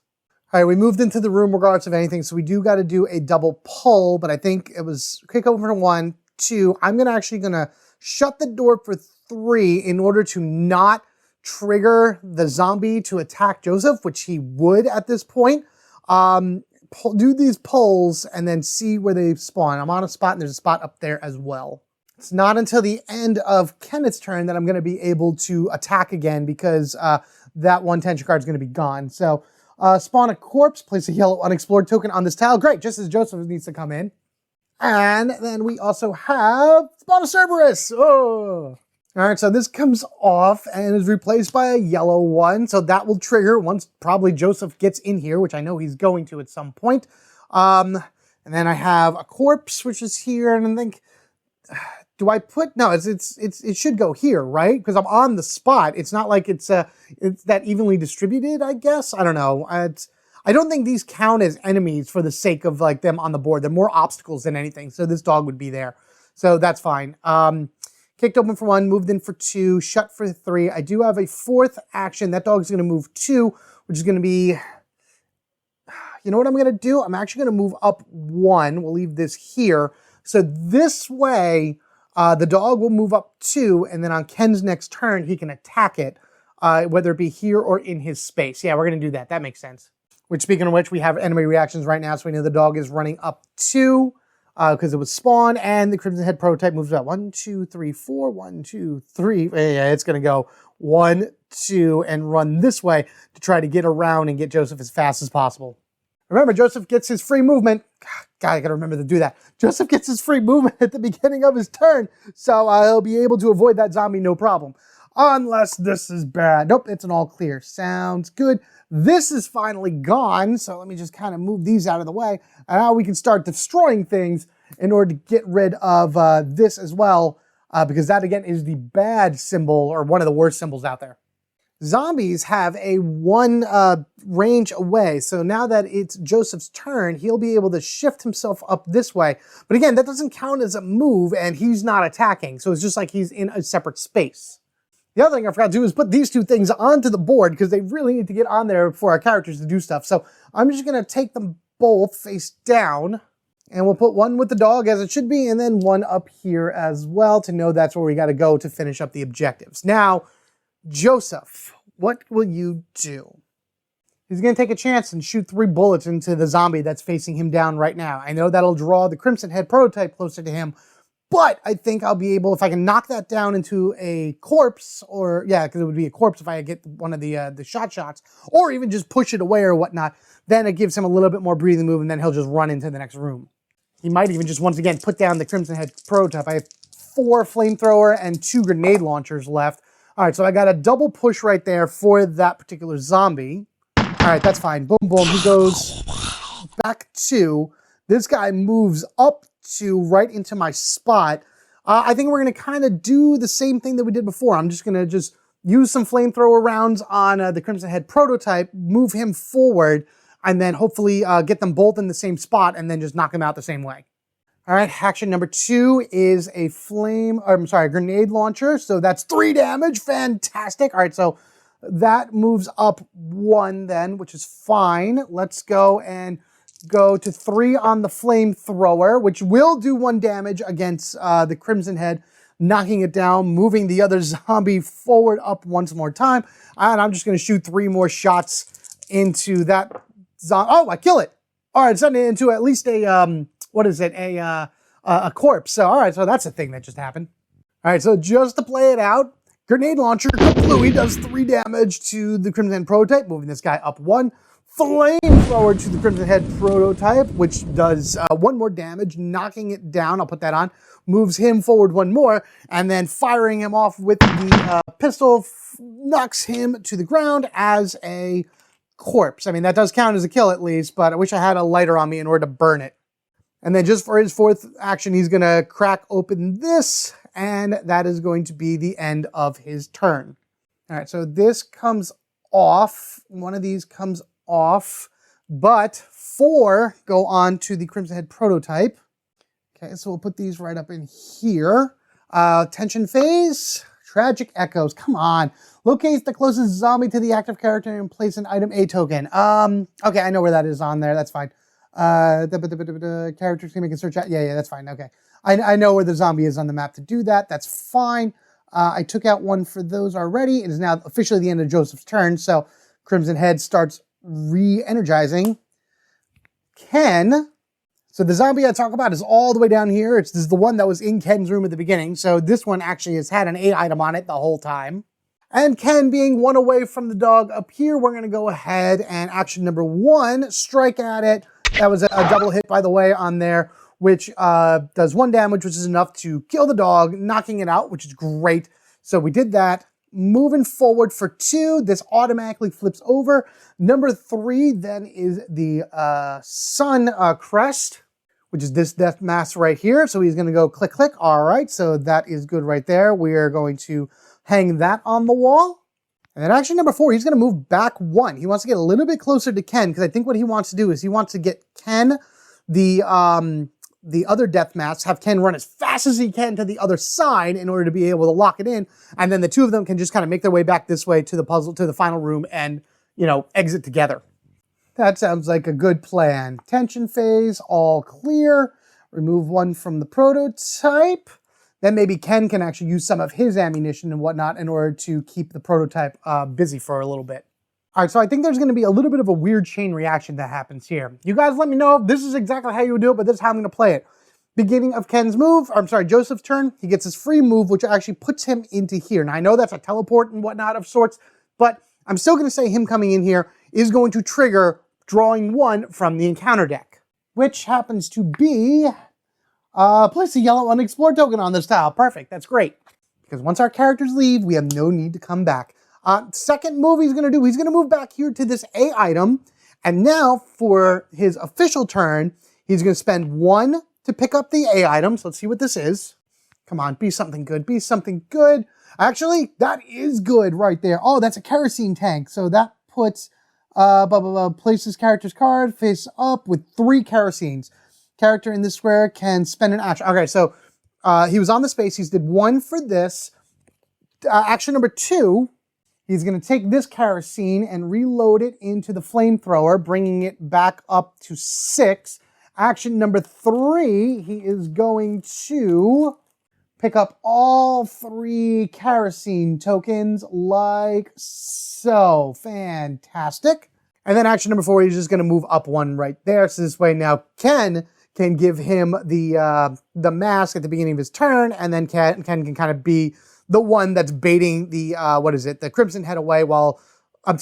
All right, we moved into the room regardless of anything, so we do got to do a double pull, but I think it was kick over for 1, 2. I'm actually going to shut the door for 3 in order to not trigger the zombie to attack Joseph, which he would at this point. Do these pulls and then see where they spawn. I'm on a spot, and there's a spot up there as well. It's not until the end of Kenneth's turn that I'm going to be able to attack again, because that 1 tension card is going to be gone. So spawn a corpse, place a yellow unexplored token on this tile. Great, just as Joseph needs to come in. And then we also have spawn a Cerberus. Oh. All right, so this comes off and is replaced by a yellow one. So that will trigger once probably Joseph gets in here, which I know he's going to at some point. And then I have a corpse, which is here. And I think, do I put, no, it should go here, right? Because I'm on the spot. It's not like it's that evenly distributed, I guess. I don't know. I don't think these count as enemies for the sake of like them on the board. They're more obstacles than anything. So this dog would be there. So that's fine. Kicked open for 1, moved in for 2, shut for 3. I do have a 4th action. That dog's going to move 2, which is going to be, you know what I'm going to do? I'm actually going to move up 1. We'll leave this here. So this way, the dog will move up 2, and then on Ken's next turn, he can attack it, whether it be here or in his space. Yeah, we're going to do that. That makes sense. Which, speaking of which, we have enemy reactions right now, so we know the dog is running up 2 because it was spawn, and the Crimson Head prototype moves about 1, 2, 3, 4, 1, 2, 3. Yeah, it's going to go 1, 2, and run this way to try to get around and get Joseph as fast as possible. Remember, Joseph gets his free movement. God, I got to remember to do that. Joseph gets his free movement at the beginning of his turn, so he'll be able to avoid that zombie no problem. Unless this is bad. Nope, it's an all clear. Sounds good. This is finally gone, so let me just kind of move these out of the way. And now we can start destroying things in order to get rid of this as well, because that, again, is the bad symbol, or one of the worst symbols out there. Zombies have a 1 range away, so now that it's Joseph's turn, he'll be able to shift himself up this way. But again, that doesn't count as a move, and he's not attacking, so it's just like he's in a separate space. The other thing I forgot to do is put these 2 things onto the board because they really need to get on there for our characters to do stuff. So I'm just going to take them both face down, and we'll put one with the dog as it should be, and then one up here as well to know that's where we got to go to finish up the objectives. Now, Joseph, what will you do? He's going to take a chance and shoot 3 bullets into the zombie that's facing him down right now. I know that'll draw the Crimson Head prototype closer to him, but I think I'll be able, if I can knock that down into a corpse, or, yeah, because it would be a corpse if I get one of the shots, or even just push it away or whatnot, then it gives him a little bit more breathing move, and then he'll just run into the next room. He might even just, once again, put down the Crimson Head prototype. I have 4 flamethrower and 2 grenade launchers left. All right, so I got a double push right there for that particular zombie. All right, that's fine. Boom, boom. He goes back 2. This guy moves up to right into my spot. I think we're going to kind of do the same thing that we did before. I'm just going to just use some flamethrower rounds on the Crimson Head prototype, move him forward, and then hopefully get them both in the same spot and then just knock them out the same way. All right, action number 2 is a grenade launcher. So that's 3 damage. Fantastic. All right, so that moves up 1 then, which is fine. Let's go and go to 3 on the flamethrower, which will do 1 damage against the Crimson Head, knocking it down, moving the other zombie forward up once more time. And I'm just going to shoot 3 more shots into that zombie. Oh, I kill it. All right, sending it into at least a, a corpse. So, all right, so that's a thing that just happened. All right, so just to play it out, grenade launcher, kablooey, does 3 damage to the Crimson Head prototype, moving this guy up 1. Flamethrower to the Crimson Head prototype, which does 1 more damage, knocking it down. I'll put that on. Moves him forward 1 more, and then firing him off with the pistol knocks him to the ground as a corpse. I mean, that does count as a kill at least, but I wish I had a lighter on me in order to burn it. And then just for his 4th action, he's going to crack open this, and that is going to be the end of his turn. All right, so this comes off. One of these comes off, but 4 go on to the Crimson Head prototype. Okay, so we'll put these right up in here. Tension phase, tragic echoes. Come on. Locate the closest zombie to the active character and place an item A token. Okay, I know where that is on there. That's fine. Characters can make a search out. Yeah, that's fine. Okay. I know where the zombie is on the map to do that. That's fine. I took out 1 for those already. It is now officially the end of Joseph's turn, so Crimson Head starts re-energizing. Ken. So the zombie I talk about is all the way down here. This is the one that was in Ken's room at the beginning. So this one actually has had an 8 item on it the whole time. And Ken being 1 away from the dog up here, we're going to go ahead and action number 1, strike at it. That was a double hit, by the way, on there, which does 1 damage, which is enough to kill the dog, knocking it out, which is great. So we did that. Moving forward for 2, this automatically flips over. Number 3 then is the sun crest, which is this death mask right here. So he's going to go click, click. All right, so that is good right there. We are going to hang that on the wall. And then action number 4, he's going to move back 1. He wants to get a little bit closer to Ken, because I think what he wants to do is he wants to get Ken, the other death mask, have Ken run as fast as he can to the other side in order to be able to lock it in. And then the 2 of them can just kind of make their way back this way to the puzzle, to the final room, and, you know, exit together. That sounds like a good plan. Tension phase, all clear. Remove 1 from the prototype. Then maybe Ken can actually use some of his ammunition and whatnot in order to keep the prototype busy for a little bit. All right, so I think there's going to be a little bit of a weird chain reaction that happens here. You guys let me know if this is exactly how you would do it, but this is how I'm going to play it. Beginning of Ken's move, or I'm sorry, Joseph's turn, he gets his free move, which actually puts him into here. Now, I know that's a teleport and whatnot of sorts, but I'm still going to say him coming in here is going to trigger drawing 1 from the encounter deck, which happens to be, place a yellow unexplored token on this tile. Perfect, that's great. Because once our characters leave, we have no need to come back. Second move he's going to do, he's going to move back here to this A item. And now for his official turn, he's going to spend 1 to pick up the A item. So let's see what this is. Come on, be something good, be something good. Actually, that is good right there. Oh, that's a kerosene tank. So that puts, places character's card face up with 3 kerosenes. Character in this square can spend an action. Okay, so he was on the space. He's did 1 for this. Action number 2. He's going to take this kerosene and reload it into the flamethrower, bringing it back up to 6. Action number 3, he is going to pick up all 3 kerosene tokens like so. Fantastic. And then action number 4, he's just going to move up 1 right there. So this way now Ken can give him the mask at the beginning of his turn, and then Ken can kind of be the one that's baiting the, the Crimson Head away while, Ken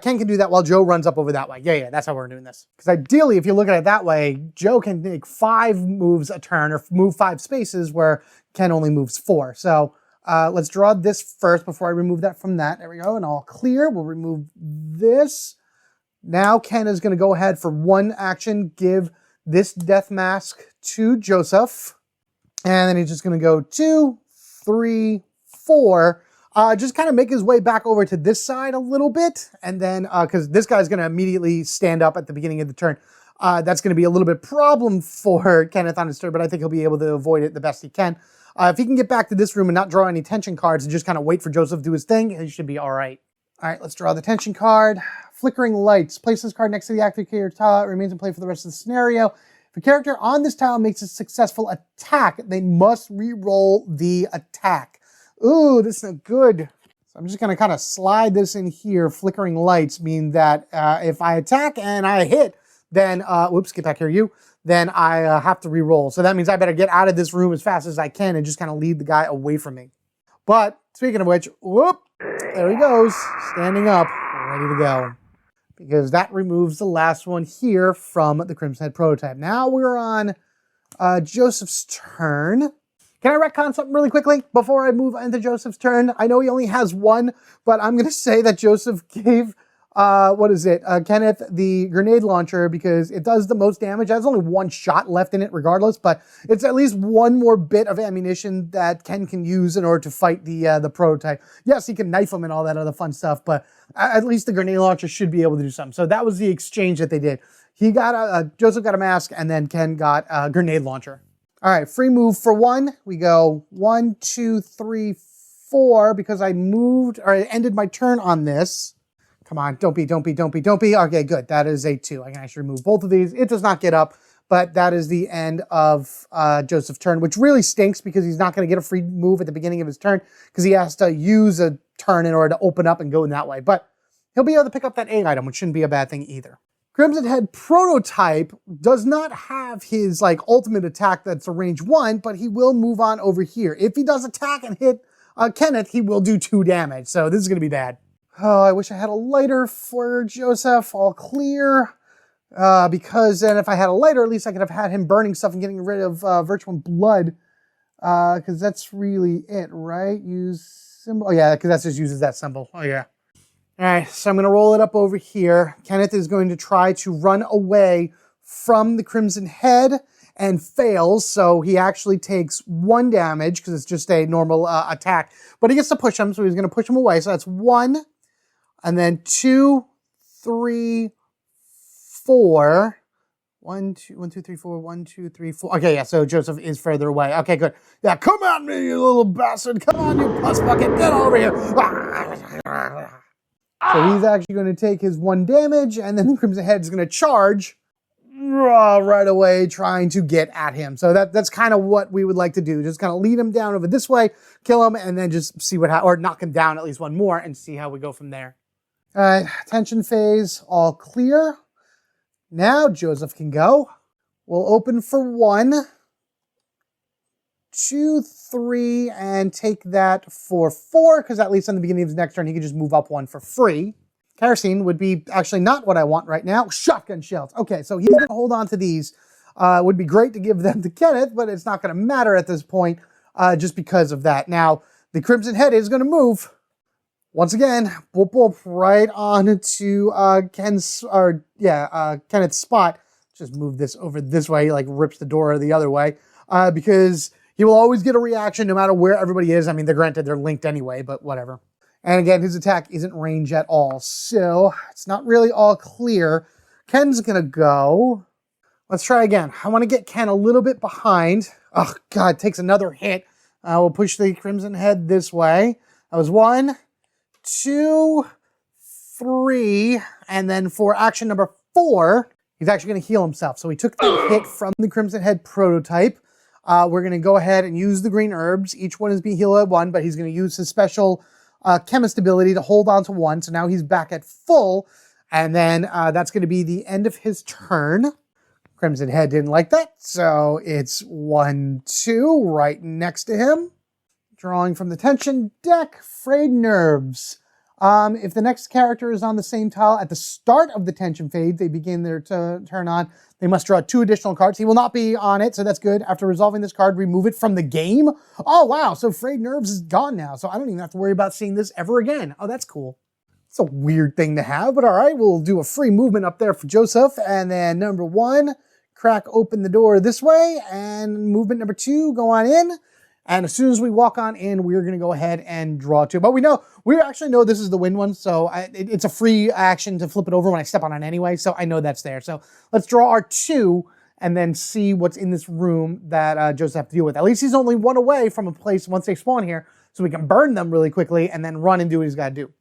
can do that while Joe runs up over that way. Yeah, that's how we're doing this. Because ideally, if you look at it that way, Joe can make 5 moves a turn or move 5 spaces where Ken only moves 4. So let's draw this first before I remove that from that. There we go, and all clear. We'll remove this. Now Ken is going to go ahead for 1 action, give this death mask to Joseph. And then he's just going to go 2, 3, 4, just kind of make his way back over to this side a little bit. And then, because this guy's going to immediately stand up at the beginning of the turn. That's going to be a little bit problem for Kenneth on his turn, but I think he'll be able to avoid it the best he can. If he can get back to this room and not draw any tension cards and just kind of wait for Joseph to do his thing, he should be all right. All right, let's draw the tension card. Flickering Lights. Place this card next to the active character tile. It remains in play for the rest of the scenario. If a character on this tile makes a successful attack, they must re-roll the attack. Ooh, this is good. So I'm just going to kind of slide this in here. Flickering Lights mean that if I attack and I hit, then, whoops, get back here, you. Then I have to re-roll. So that means I better get out of this room as fast as I can and just kind of lead the guy away from me. But speaking of which, whoop, there he goes, standing up, ready to go. Because that removes the last one here from the Crimson Head prototype. Now we're on Joseph's turn. Can I retcon something really quickly before I move into Joseph's turn? I know he only has 1, but I'm going to say that Joseph gave, Kenneth the grenade launcher because it does the most damage. There's only 1 shot left in it regardless, but it's at least 1 more bit of ammunition that Ken can use in order to fight the prototype. Yes, he can knife him and all that other fun stuff, but at least the grenade launcher should be able to do something. So that was the exchange that they did. He got Joseph got a mask, and then Ken got a grenade launcher. All right, free move for 1. We go 1, 2, 3, 4 because I moved or I ended my turn on this. Come on, don't be. Okay, good. That is a 2. I can actually remove both of these. It does not get up, but that is the end of Joseph's turn, which really stinks because he's not going to get a free move at the beginning of his turn because he has to use a turn in order to open up and go in that way. But he'll be able to pick up that A item, which shouldn't be a bad thing either. Crimson Head prototype does not have his ultimate attack that's a range 1, but he will move on over here. If he does attack and hit Kenneth, he will do 2 damage. So this is going to be bad. Oh, I wish I had a lighter for Joseph. All clear. Because then if I had a lighter, at least I could have had him burning stuff and getting rid of virtual blood. Because that's really it, right? Use symbol. Oh, yeah, because that just uses that symbol. Oh, yeah. All right, so I'm going to roll it up over here. Kenneth is going to try to run away from the Crimson Head and fails, so he actually takes 1 damage because it's just a normal attack. But he gets to push him, so he's going to push him away. So that's 1. And then 2, 3, 4. 1, 2, 3, 4. 1, 2, 3, 4. Okay, yeah, so Joseph is further away. Okay, good. Yeah, come at me, you little bastard. Come on, you puss bucket. Get over here. So he's actually going to take his 1 damage, and then the Crimson Head is going to charge right away, trying to get at him. So that's kind of what we would like to do. Just kind of lead him down over this way, kill him, and then just see what happens, or knock him down at least 1 more and see how we go from there. All right, tension phase, all clear. Now Joseph can go. We'll open for 1, 2, 3, and take that for 4, because at least in the beginning of his next turn, he can just move up 1 for free. Kerosene would be actually not what I want right now. Shotgun shells. Okay, so he's going to hold on to these. Would be great to give them to Kenneth, but it's not going to matter at this point just because of that. Now, the Crimson Head is going to move. Once again, boop, boop, right on to Kenneth's spot. Just move this over this way, like rips the door the other way, because he will always get a reaction no matter where everybody is. I mean, granted, they're linked anyway, but whatever. And again, his attack isn't range at all, so it's not really all clear. Ken's gonna go. Let's try again. I want to get Ken a little bit behind. Oh, God, takes another hit. We'll push the Crimson Head this way. That was 1, 2, 3, and then for action number 4, he's actually going to heal himself. So he took the hit from the Crimson Head prototype. We're going to go ahead and use the green herbs. Each one is being healed at 1, but he's going to use his special chemist ability to hold on to 1. So now he's back at full, and then that's going to be the end of his turn. Crimson Head didn't like that, so it's 1, 2 right next to him. Drawing from the tension deck, frayed nerves. If the next character is on the same tile at the start of the tension phase, they begin their turn on, they must draw 2 additional cards. He will not be on it, so that's good. After resolving this card, remove it from the game. Oh, wow, so frayed nerves is gone now, so I don't even have to worry about seeing this ever again. Oh, that's cool. It's a weird thing to have, but all right, we'll do a free movement up there for Joseph, and then number 1, crack open the door this way, and movement number 2, go on in. And as soon as we walk on in, we're going to go ahead and draw 2. But we actually know this is the win one, so it's a free action to flip it over when I step on it anyway, so I know that's there. So let's draw our 2 and then see what's in this room that Joseph has to deal with. At least he's only 1 away from a place once they spawn here, so we can burn them really quickly and then run and do what he's got to do.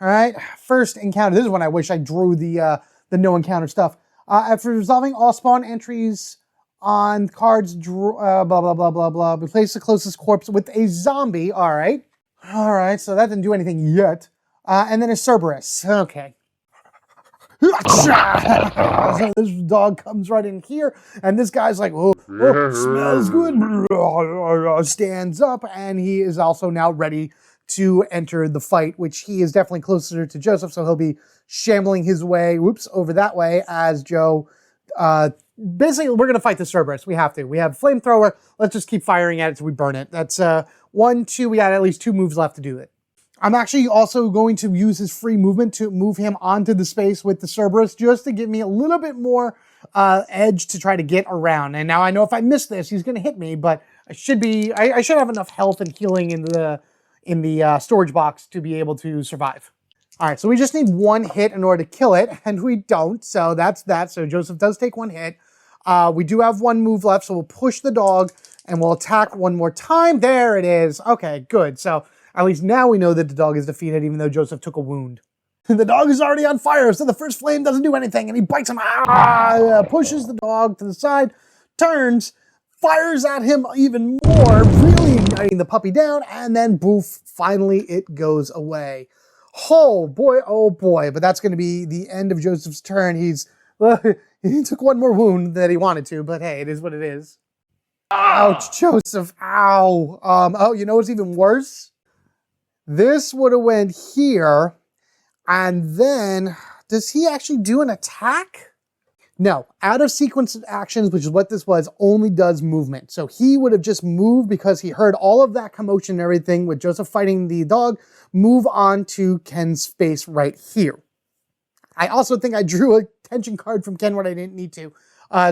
All right, first encounter. This is when I wish I drew the no encounter stuff. After resolving all spawn entries on cards, blah, blah, blah, blah, blah. Replace the closest corpse with a zombie. All right. All right, so that didn't do anything yet. And then a Cerberus. Okay. So this dog comes right in here, and this guy's like, oh, smells good. Stands up, and he is also now ready to enter the fight, which he is definitely closer to Joseph, so he'll be shambling his way, over that way as Joe. Basically, we're going to fight the Cerberus. We have to. We have flamethrower. Let's just keep firing at it till we burn it. That's 1, 2. We got at least 2 moves left to do it. I'm actually also going to use his free movement to move him onto the space with the Cerberus just to give me a little bit more edge to try to get around. And now I know if I miss this, he's going to hit me, but I should have enough health and healing in the storage box to be able to survive. All right, so we just need 1 hit in order to kill it, and we don't, so that's that. So Joseph does take 1 hit. We do have 1 move left, so we'll push the dog, and we'll attack 1 more time. There it is. Okay, good. So at least now we know that the dog is defeated, even though Joseph took a wound. The dog is already on fire, so the first flame doesn't do anything, and he bites him. Pushes the dog to the side, turns, fires at him even more, really igniting the puppy down, and then boof, finally it goes away. Oh boy, but that's going to be the end of Joseph's turn. He took 1 more wound that he wanted to, but hey, it is what it is. Ouch, Joseph, ow. Oh, you know what's even worse? This would have went here, and then, does he actually do an attack? No, out of sequence of actions, which is what this was, only does movement. So he would have just moved because he heard all of that commotion and everything with Joseph fighting the dog, move on to Ken's space right here. I also think I drew a tension card from Ken when I didn't need to.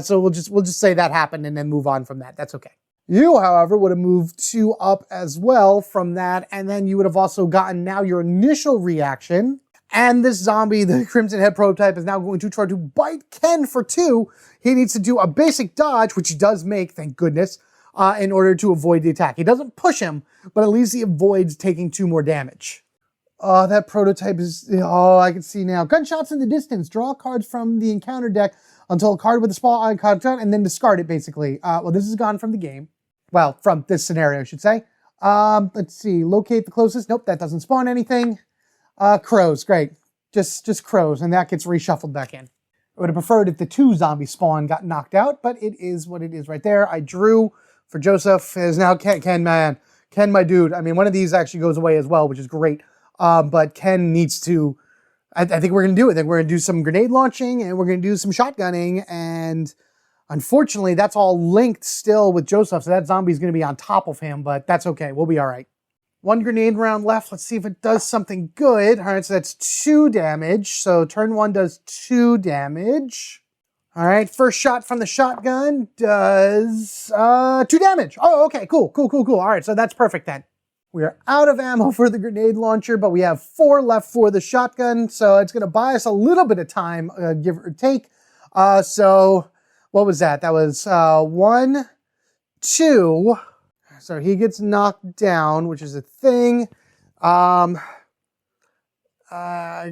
So we'll just say that happened and then move on from that. That's okay. You, however, would have moved 2 up as well from that, and then you would have also gotten now your initial reaction. And this zombie, the Crimson Head prototype, is now going to try to bite Ken for 2. He needs to do a basic dodge, which he does make, thank goodness, in order to avoid the attack. He doesn't push him, but at least he avoids taking 2 more damage. Oh, that prototype is, oh, I can see now. Gunshots in the distance. Draw cards from the encounter deck until a card with a small icon, and then discard it, basically. Well, this is gone from the game. Well, from this scenario, I should say. Let's see. Locate the closest. Nope, that doesn't spawn anything. Crows, great. just crows, and that gets reshuffled back in. I would have preferred if the 2 zombie spawn got knocked out, but it is what it is right there. I drew for Joseph. Is now Ken, man. Ken, my dude. I mean, one of these actually goes away as well, which is great. But Ken needs to, I think we're going to do it. I think we're going to do some grenade launching, and we're going to do some shotgunning, and unfortunately, that's all linked still with Joseph, so that zombie's going to be on top of him, but that's okay. We'll be all right. 1 grenade round left. Let's see if it does something good. All right, so that's 2 damage. So turn 1 does 2 damage. All right, first shot from the shotgun does 2 damage. Oh, okay, cool. All right, so that's perfect then. We are out of ammo for the grenade launcher, but we have 4 left for the shotgun, so it's going to buy us a little bit of time, give or take. So what was that? That was 1, 2... So he gets knocked down, which is a thing. I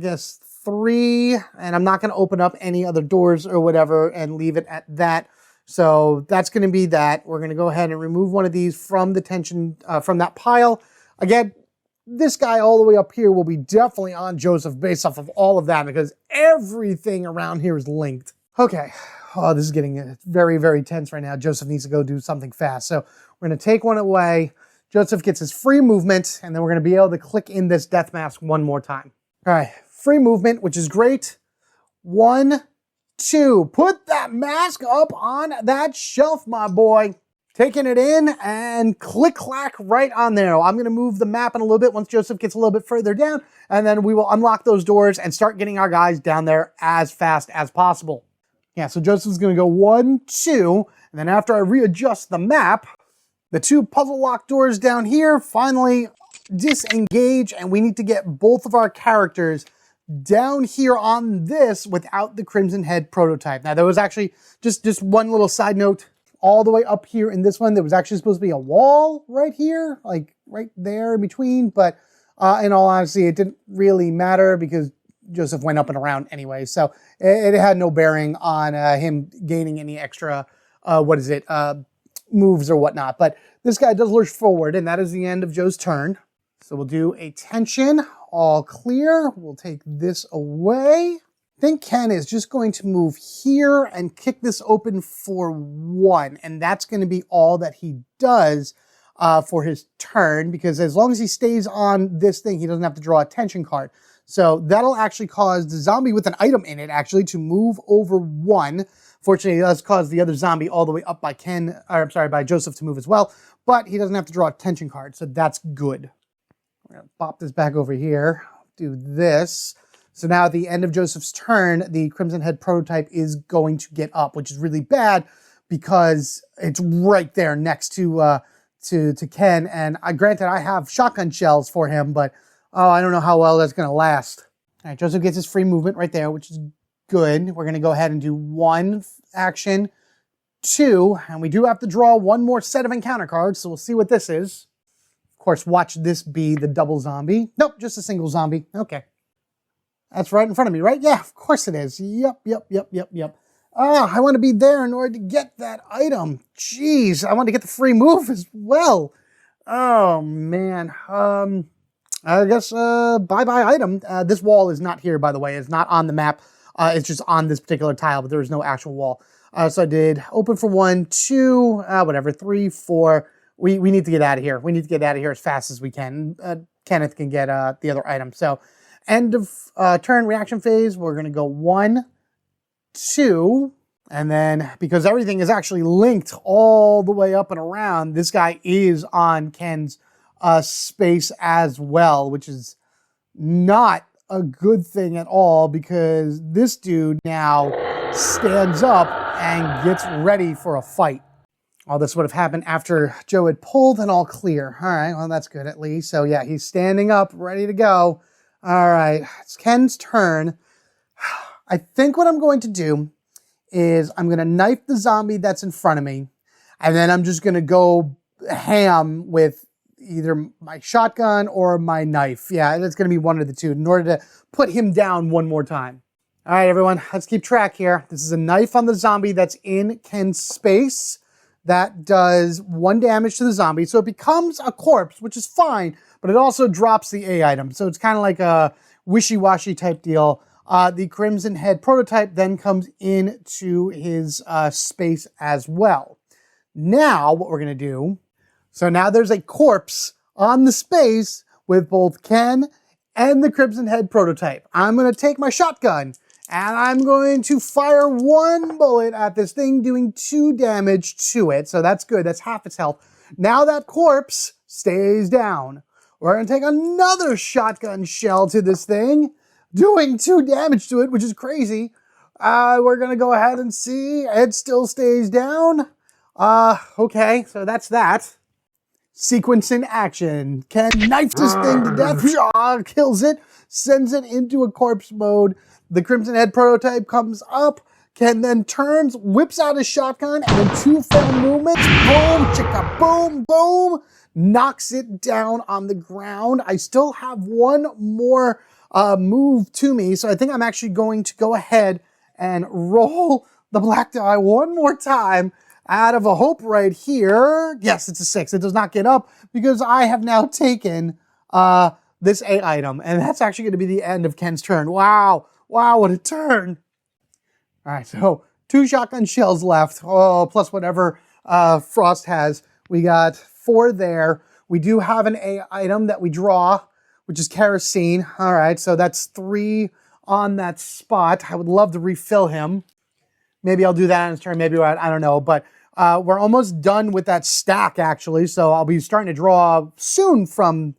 guess 3, and I'm not going to open up any other doors or whatever and leave it at that. So that's going to be that. We're going to go ahead and remove one of these from the tension, from that pile. Again, this guy all the way up here will be definitely on Joseph based off of all of that because everything around here is linked. Okay. Oh, this is getting very, very tense right now. Joseph needs to go do something fast. So we're going to take one away. Joseph gets his free movement, and then we're going to be able to click in this death mask one more time. All right, free movement, which is great. 1, 2. Put that mask up on that shelf, my boy. Taking it in and click-clack right on there. I'm going to move the map in a little bit once Joseph gets a little bit further down, and then we will unlock those doors and start getting our guys down there as fast as possible. Yeah, so Joseph's going to go 1, 2, and then after I readjust the map, the 2 puzzle lock doors down here finally disengage, and we need to get both of our characters down here on this without the Crimson Head prototype. Now, there was actually just one little side note. All the way up here in this one, there was actually supposed to be a wall right here, like right there in between, but in all honesty, it didn't really matter because Joseph went up and around anyway, so it had no bearing on him gaining any extra, moves or whatnot. But this guy does lurch forward, and that is the end of Joe's turn. So we'll do a tension, all clear. We'll take this away. I think Ken is just going to move here and kick this open for 1, and that's going to be all that he does for his turn, because as long as he stays on this thing, he doesn't have to draw a tension card. So that'll actually cause the zombie with an item in it actually to move over 1. Fortunately, it does cause the other zombie all the way up by by Joseph to move as well, but he doesn't have to draw a tension card, so that's good. We're gonna pop this back over here, do this. So now at the end of Joseph's turn, the Crimson Head prototype is going to get up, which is really bad because it's right there next to Ken. And granted, I have shotgun shells for him, but I don't know how well that's going to last. All right, Joseph gets his free movement right there, which is good. We're going to go ahead and do 1 action, 2, and we do have to draw 1 more set of encounter cards, so we'll see what this is. Of course, watch this be the double zombie. Nope, just a single zombie. Okay. That's right in front of me, right? Yeah, of course it is. Yep. I want to be there in order to get that item. Jeez, I want to get the free move as well. Oh, man. I guess, bye-bye item. This wall is not here, by the way. It's not on the map. It's just on this particular tile, but there is no actual wall. So I did open for 1, 2, 3, 4. We need to get out of here. We need to get out of here as fast as we can. Kenneth can get the other item. So end of turn reaction phase, we're going to go 1, 2, and then because everything is actually linked all the way up and around, this guy is on Ken's space as well, which is not a good thing at all because this dude now stands up and gets ready for a fight. All this would have happened after Joe had pulled and all clear. All right, well, that's good at least. So yeah, he's standing up, ready to go. All right, it's Ken's turn. I think what I'm going to do is I'm going to knife the zombie that's in front of me, and then I'm just going to go ham with either my shotgun or my knife. Yeah, it's going to be one of the two in order to put him down one more time. All right, everyone, let's keep track here. This is a knife on the zombie that's in Ken's space. That does 1 damage to the zombie, so it becomes a corpse, which is fine, but it also drops the A item. So it's kind of like wishy-washy type deal. The Crimson Head prototype then comes into his space as well. Now, what we're going to do, so now there's a corpse on the space with both Ken and the Crimson Head prototype. I'm going to take my shotgun and I'm going to fire 1 bullet at this thing, doing 2 damage to it. So that's good. That's half its health. Now that corpse stays down. We're going to take another shotgun shell to this thing, doing 2 damage to it, which is crazy. We're going to go ahead and see. It still stays down. Okay, so that's that. Sequence in action. Ken knifes this thing to death, kills it, sends it into a corpse mode. The Crimson Head prototype comes up. Ken then turns, whips out his shotgun, and in 2 failed movements, boom, chicka, boom, boom, knocks it down on the ground. I still have 1 more move to me, so I think I'm actually going to go ahead and roll the black die 1 more time out of a hope right here. Yes, it's a 6. It does not get up because I have now taken this A item, and that's actually going to be the end of Ken's turn. Wow, wow, what a turn. All right, so 2 shotgun shells left, plus whatever Frost has. We got 4 there. We do have an A item that we draw, which is kerosene. All right, so that's 3 on that spot. I would love to refill him. Maybe I'll do that on his turn, maybe I don't know. But we're almost done with that stack, actually. So I'll be starting to draw soon from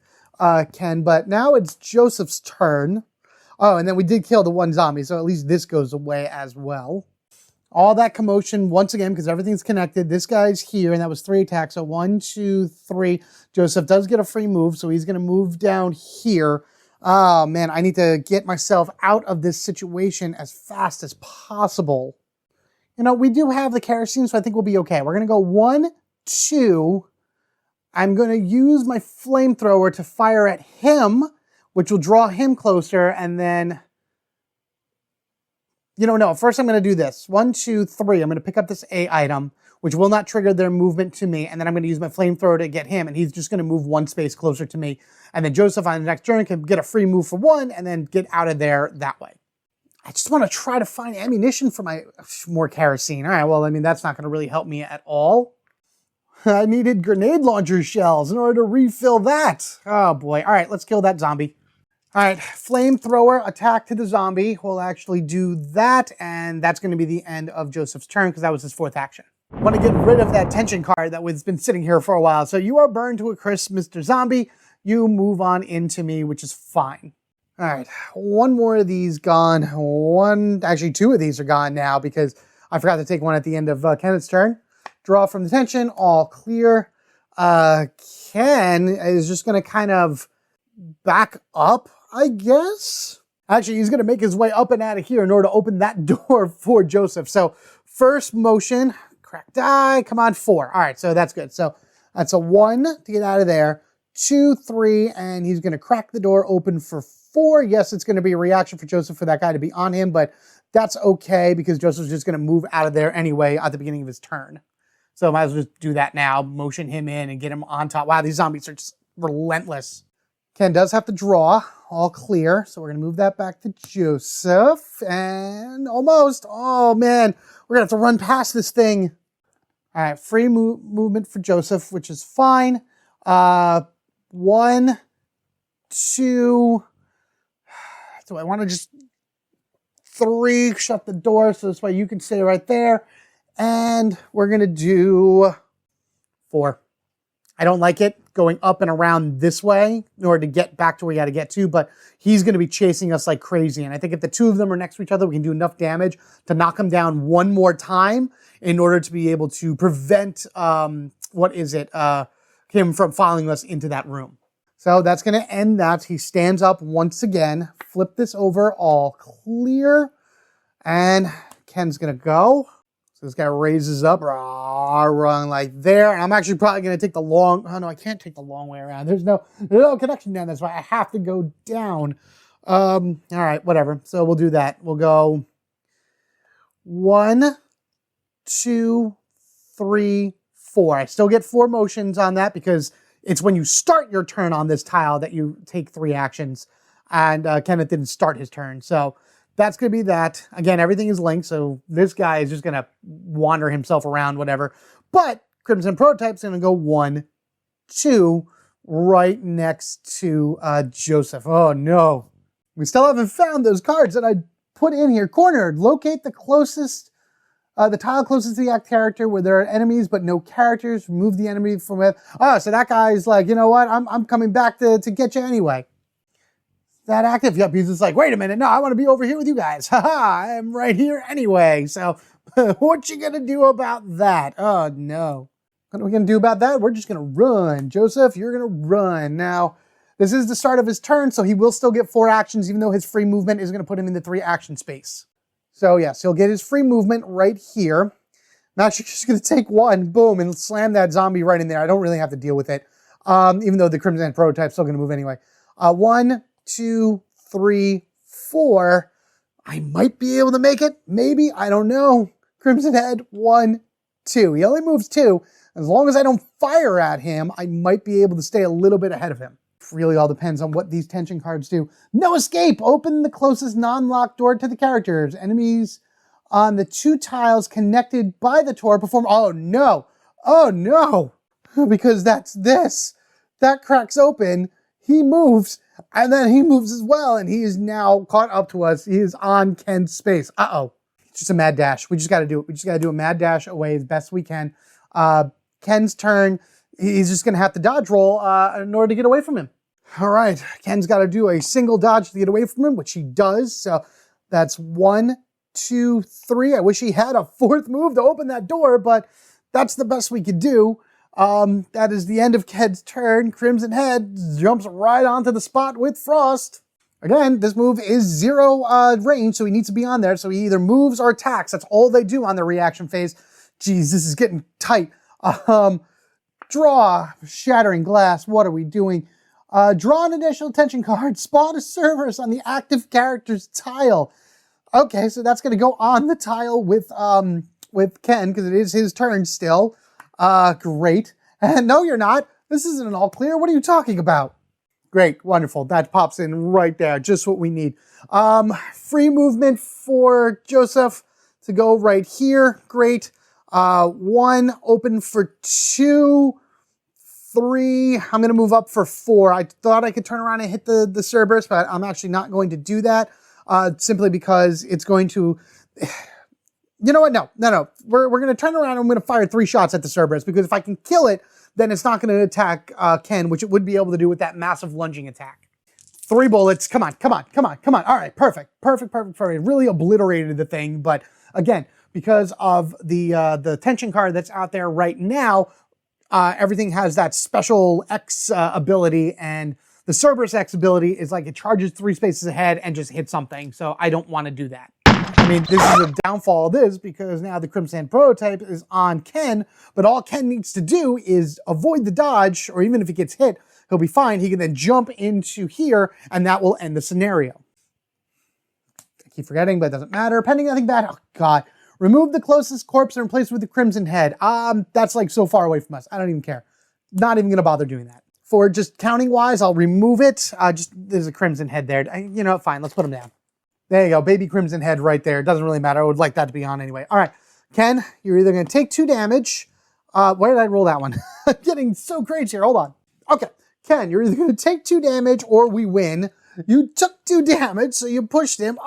Ken. But now it's Joseph's turn. Oh, and then we did kill the 1 zombie. So at least this goes away as well. All that commotion, once again, because everything's connected. This guy's here, and that was 3 attacks. So 1, 2, 3. Joseph does get a free move, so he's going to move down here. Oh, man, I need to get myself out of this situation as fast as possible. You know, we do have the kerosene, so I think we'll be okay. We're going to go 1, 2. I'm going to use my flamethrower to fire at him, which will draw him closer, and then... You know, no, first I'm going to do this. 1, 2, 3. I'm going to pick up this A item, which will not trigger their movement to me, and then I'm going to use my flamethrower to get him, and he's just going to move 1 space closer to me. And then Joseph on the next turn can get a free move for 1, and then get out of there that way. I just want to try to find ammunition for my more kerosene. All right, well, I mean, that's not going to really help me at all. I needed grenade launcher shells in order to refill that. Oh, boy. All right, let's kill that zombie. All right, flamethrower attack to the zombie. We'll actually do that, and that's going to be the end of Joseph's turn because that was his 4th action. I want to get rid of that tension card that has been sitting here for a while. So you are burned to a crisp, Mr. Zombie. You move on into me, which is fine. All right, 1 more of these gone. Actually 2 of these are gone now because I forgot to take 1 at the end of Kenneth's turn. Draw from the tension, all clear. Ken is just going to kind of back up, I guess. Actually, he's going to make his way up and out of here in order to open that door for Joseph. So first motion, crack die, come on, 4. All right, so that's good. So that's a 1 to get out of there. 2, 3, and he's going to crack the door open for 4. Yes, it's going to be a reaction for Joseph for that guy to be on him, but that's okay because Joseph's just going to move out of there anyway at the beginning of his turn. So I might as well just do that now, motion him in and get him on top. Wow, these zombies are just relentless. Ken does have to draw, all clear. So we're going to move that back to Joseph. And almost, oh man, we're going to have to run past this thing. All right, free movement for Joseph, which is fine. 1, 2, so I want to just 3, shut the door so this way you can stay right there. And we're going to do 4. I don't like it going up and around this way in order to get back to where you got to get to, but he's going to be chasing us like crazy. And I think if the 2 of them are next to each other, we can do enough damage to knock him down 1 more time in order to be able to prevent, him from following us into that room. So that's going to end that. He stands up once again, flip this over, all clear, and Ken's going to go. So this guy raises up, run like there. And I'm actually probably going to take the long, oh no, I can't take the long way around. There's no connection down this way. I have to go down. All right, whatever. So we'll do that. We'll go 1, 2, 3, 4. I still get 4 motions on that because it's when you start your turn on this tile that you take 3 actions. and Kenneth didn't start his turn. So that's going to be that. Again, everything is linked, so this guy is just going to wander himself around, whatever. But Crimson Prototype's going to go 1, 2, right next to Joseph. Oh, no. We still haven't found those cards that I put in here. Cornered. Locate the closest, the tile closest to the act character where there are enemies but no characters. Remove the enemy from it. Oh, so that guy's like, you know what? I'm coming back to get you anyway. That active? Yep, he's just like, wait a minute, no, I want to be over here with you guys. Haha, I'm right here anyway. So what you gonna do about that? Oh no. What are we gonna do about that? We're just gonna run. Joseph, you're gonna run. Now, this is the start of his turn, so he will still get 4 actions, even though his free movement is gonna put him in the 3 action space. So yes, he'll get his free movement right here. I'm actually just gonna take 1, boom, and slam that zombie right in there. I don't really have to deal with it, even though the Crimson Prototype's still gonna move anyway. 1, 2, 3, 4. I might be able to make it. Maybe. I don't know. Crimson Head. 1, 2. He only moves 2. As long as I don't fire at him, I might be able to stay a little bit ahead of him. Really all depends on what these tension cards do. No escape. Open the closest non-locked door to the characters. Enemies on the 2 tiles connected by the door perform. Oh no. Oh no. Because that's this. That cracks open. He moves. And then he moves as well, and he is now caught up to us. He is on Ken's space. Uh-oh. It's just a mad dash. We just got to do it. We just got to do a mad dash away as best we can. Ken's turn. He's just going to have to dodge roll in order to get away from him. All right. Ken's got to do a single dodge to get away from him, which he does. So that's 1, 2, 3. I wish he had a 4th move to open that door, but that's the best we could do. That is the end of Ken's turn. Crimson Head jumps right onto the spot with Frost. Again, this move is 0 range, so he needs to be on there. So he either moves or attacks. That's all they do on their reaction phase. Jeez, this is getting tight. Draw, shattering glass. What are we doing? Draw an additional tension card. Spot a Cerberus on the active character's tile. Okay, so that's going to go on the tile with Ken because it is his turn still. Great. And no, you're not. This isn't an all clear. What are you talking about? Great. Wonderful. That pops in right there. Just what we need. Free movement for Joseph to go right here. Great. 1, open for 2, 3. I'm going to move up for 4. I thought I could turn around and hit the Cerberus, but I'm actually not going to do that, simply because it's going to... You know what? No. We're going to turn around and I'm going to fire 3 shots at the Cerberus, because if I can kill it, then it's not going to attack Ken, which it would be able to do with that massive lunging attack. 3 bullets. Come on. All right, perfect. Really obliterated the thing, but again, because of the tension card that's out there right now, everything has that special X ability, and the Cerberus X ability is like it charges 3 spaces ahead and just hits something, so I don't want to do that. I mean, this is a downfall of this because now the Crimson Prototype is on Ken, but all Ken needs to do is avoid the dodge, or even if he gets hit, he'll be fine. He can then jump into here, and that will end the scenario. I keep forgetting, but it doesn't matter. Pending nothing bad. Oh, God. Remove the closest corpse and replace it with the Crimson Head. That's like so far away from us. I don't even care. Not even going to bother doing that. For just counting-wise, I'll remove it. There's a Crimson Head there. You know, fine. Let's put him down. There you go, baby Crimson Head right there. It doesn't really matter. I would like that to be on anyway. All right, Ken, you're either going to take 2 damage. Where did I roll that one? I'm getting so crazy here. Hold on. Okay, Ken, you're either going to take 2 damage or we win. You took 2 damage, so you pushed him.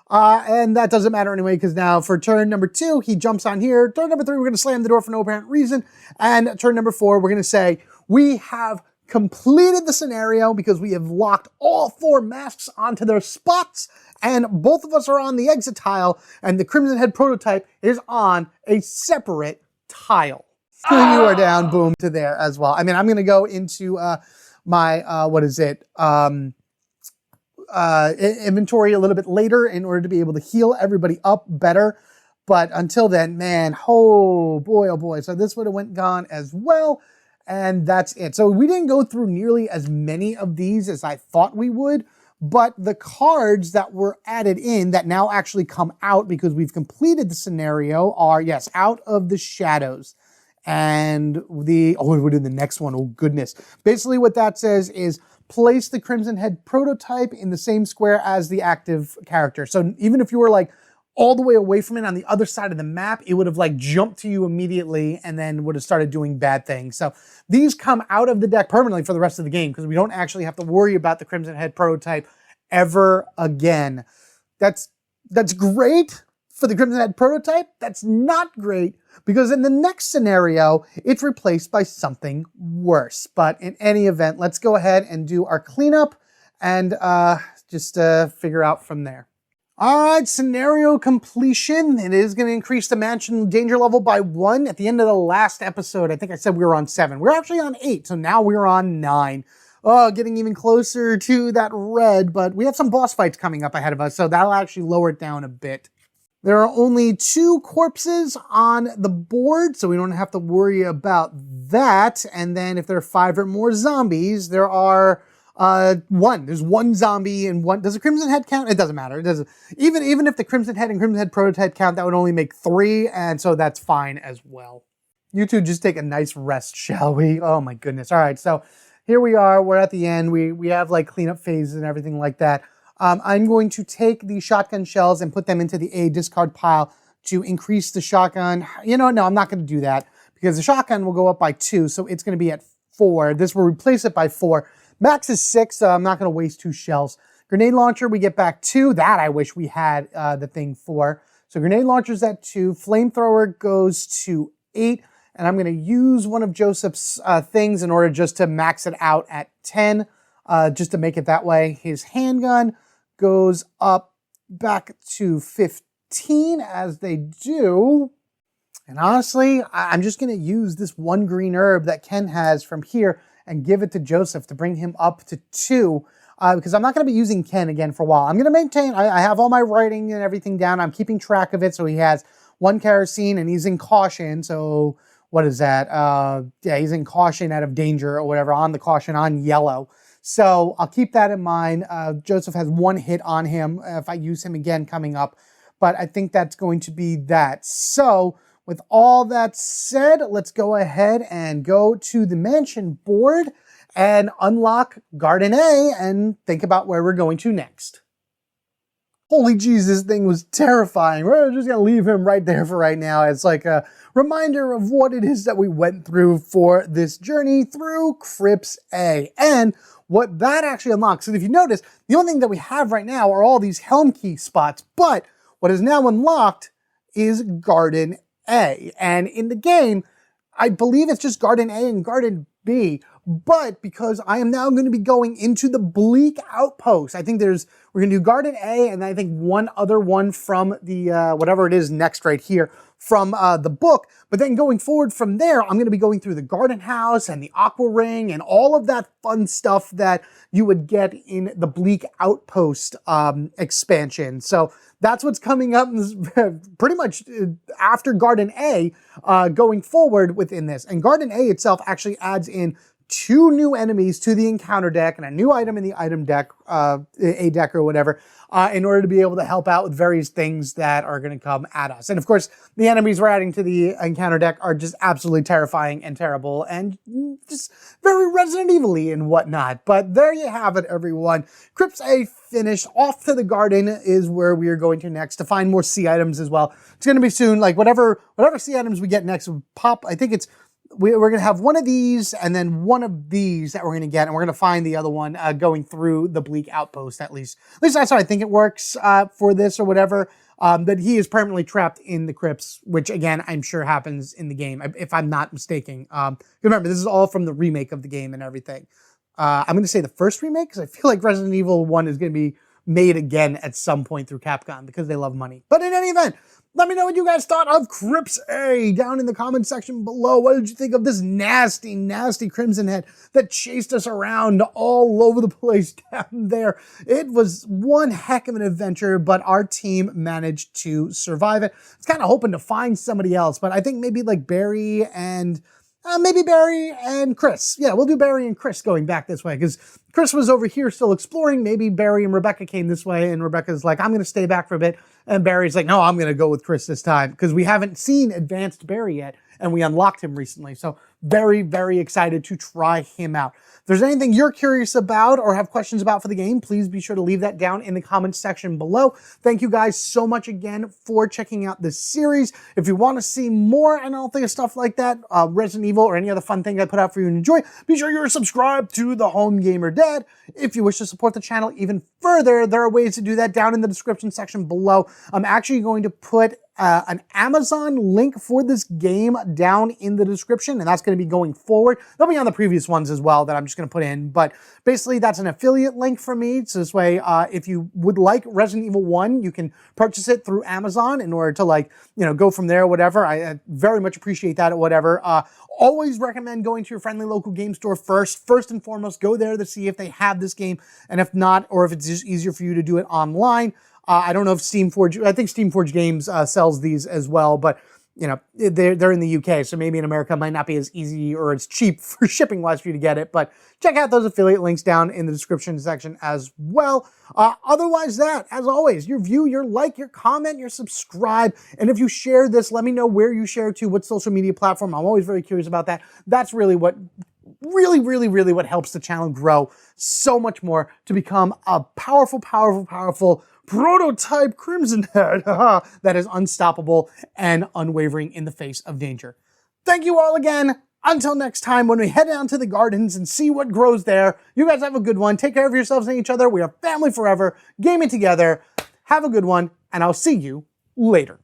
And that doesn't matter anyway, because now for turn number 2, he jumps on here. Turn number 3, we're going to slam the door for no apparent reason. And turn number 4, we're going to say, we have completed the scenario because we have locked all 4 masks onto their spots, and both of us are on the exit tile, and the Crimson Head Prototype is on a separate tile. So you are down, boom, to there as well. I mean, I'm going to go into my, inventory a little bit later in order to be able to heal everybody up better. But until then, man, oh boy. So this would have gone as well. And that's it. So we didn't go through nearly as many of these as I thought we would, but the cards that were added in that now actually come out because we've completed the scenario are, yes, Out of the Shadows. And we're doing the next one. Oh, goodness. Basically what that says is place the Crimson Head prototype in the same square as the active character. So even if you were like all the way away from it on the other side of the map, it would have like jumped to you immediately and then would have started doing bad things. So these come out of the deck permanently for the rest of the game because we don't actually have to worry about the Crimson Head prototype ever again. That's great for the Crimson Head prototype. That's not great because in the next scenario, it's replaced by something worse. But in any event, let's go ahead and do our cleanup and just figure out from there. All right, scenario completion. It is going to increase the mansion danger level by 1. At the end of the last episode, I think I said we were on 7. We're actually on 8, so now we're on 9. Oh, getting even closer to that red, but we have some boss fights coming up ahead of us, so that'll actually lower it down a bit. There are only 2 corpses on the board, so we don't have to worry about that. And then if there are 5 or more zombies, there are 1. There's 1 zombie and 1. Does the Crimson Head count? It doesn't matter. It doesn't. Even if the Crimson Head and Crimson Head prototype count, that would only make 3, and so that's fine as well. You two just take a nice rest, shall we? Oh my goodness. All right, so here we are. We're at the end. We have like cleanup phases and everything like that. I'm going to take the shotgun shells and put them into the A discard pile to increase the shotgun. You know, no, I'm not going to do that because the shotgun will go up by 2, so it's going to be at 4. This will replace it by 4. Max is 6, so I'm not going to waste 2 shells. Grenade launcher, we get back 2. That I wish we had the thing for. So grenade launcher's at 2. Flamethrower goes to 8. And I'm going to use one of Joseph's things in order just to max it out at 10, just to make it that way. His handgun goes up back to 15 as they do. And honestly, I'm just going to use this 1 green herb that Ken has from here and give it to Joseph to bring him up to 2 because I'm not going to be using Ken again for a while. I'm going to maintain, I have all my writing and everything down. I'm keeping track of it. So he has 1 kerosene and he's in caution. So what is that? Yeah, he's in caution out of danger or whatever, on the caution on yellow. So I'll keep that in mind. Joseph has 1 hit on him if I use him again coming up, but I think that's going to be that. So with all that said, let's go ahead and go to the mansion board and unlock Garden A and think about where we're going to next. Holy jeez, this thing was terrifying. We're just going to leave him right there for right now. It's like a reminder of what it is that we went through for this journey through Crypts A and what that actually unlocks. And if you notice, the only thing that we have right now are all these Helm Key spots, but what is now unlocked is Garden A. And in the game, I believe it's just Garden A and Garden B, but because I am now going to be going into the Bleak Outpost, I think we're going to do Garden A and I think one other one from the, whatever it is next right here, from the book. But then going forward from there, I'm going to be going through the garden house and the aqua ring and all of that fun stuff that you would get in the Bleak Outpost expansion. So that's what's coming up pretty much after Garden A going forward within this. And Garden A itself actually adds in 2 new enemies to the encounter deck and a new item in the item deck, A deck or whatever, in order to be able to help out with various things that are going to come at us. And of course, the enemies we're adding to the encounter deck are just absolutely terrifying and terrible and just very Resident Evil-y and whatnot. But there you have it, everyone. Crypts A finished. Off to the garden is where we are going to next to find more sea items as well. It's going to be soon. Like whatever sea items we get next will pop. I think we're going to have one of these and then one of these that we're going to get, and we're going to find the other one going through the Bleak Outpost, at least. At least that's how I think it works for this or whatever. That he is permanently trapped in the crypts, which again, I'm sure happens in the game, if I'm not mistaken. Remember, this is all from the remake of the game and everything. I'm going to say the first remake, because I feel like Resident Evil 1 is going to be made again at some point through Capcom because they love money. But in any event, let me know what you guys thought of Crypts A down in the comment section below. What did you think of this nasty, nasty Crimson Head that chased us around all over the place down there? It was one heck of an adventure, but our team managed to survive it. I was kind of hoping to find somebody else, but I think maybe like Barry and Chris. Yeah, we'll do Barry and Chris going back this way because Chris was over here still exploring. Maybe Barry and Rebecca came this way and Rebecca's like, I'm going to stay back for a bit. And Barry's like, no, I'm going to go with Chris this time because we haven't seen Advanced Barry yet and we unlocked him recently. So very, very excited to try him out. If there's anything you're curious about or have questions about for the game, please be sure to leave that down in the comments section below. Thank you guys so much again for checking out this series. If you want to see more and all things stuff like that, Resident Evil or any other fun thing I put out for you and enjoy, be sure you're subscribed to the Home Gamer Dad. If you wish to support the channel even further, there are ways to do that down in the description section below. I'm actually going to put an Amazon link for this game down in the description, and that's going to be going forward. They'll be on the previous ones as well that I'm just going to put in, but basically that's an affiliate link for me. So this way, if you would like Resident Evil 1, you can purchase it through Amazon in order to go from there, whatever. I very much appreciate that or whatever. Always recommend going to your friendly local game store first. First and foremost, go there to see if they have this game, and if not, or if it's just easier for you to do it online. I don't know if Steamforge, I think Steamforge Games sells these as well, but they're in the UK, so maybe in America it might not be as easy or as cheap for shipping wise for you to get it, but check out those affiliate links down in the description section as well. Otherwise as always, your view, your like, your comment, your subscribe, and if you share this, let me know where you share to, what social media platform. I'm always very curious about that. That's really what really what helps the channel grow so much more to become a powerful prototype Crimson Head that is unstoppable and unwavering in the face of danger. Thank you all again. Until next time, when we head down to the gardens and see what grows there, you guys have a good one. Take care of yourselves and each other. We are family forever, gaming together. Have a good one, and I'll see you later.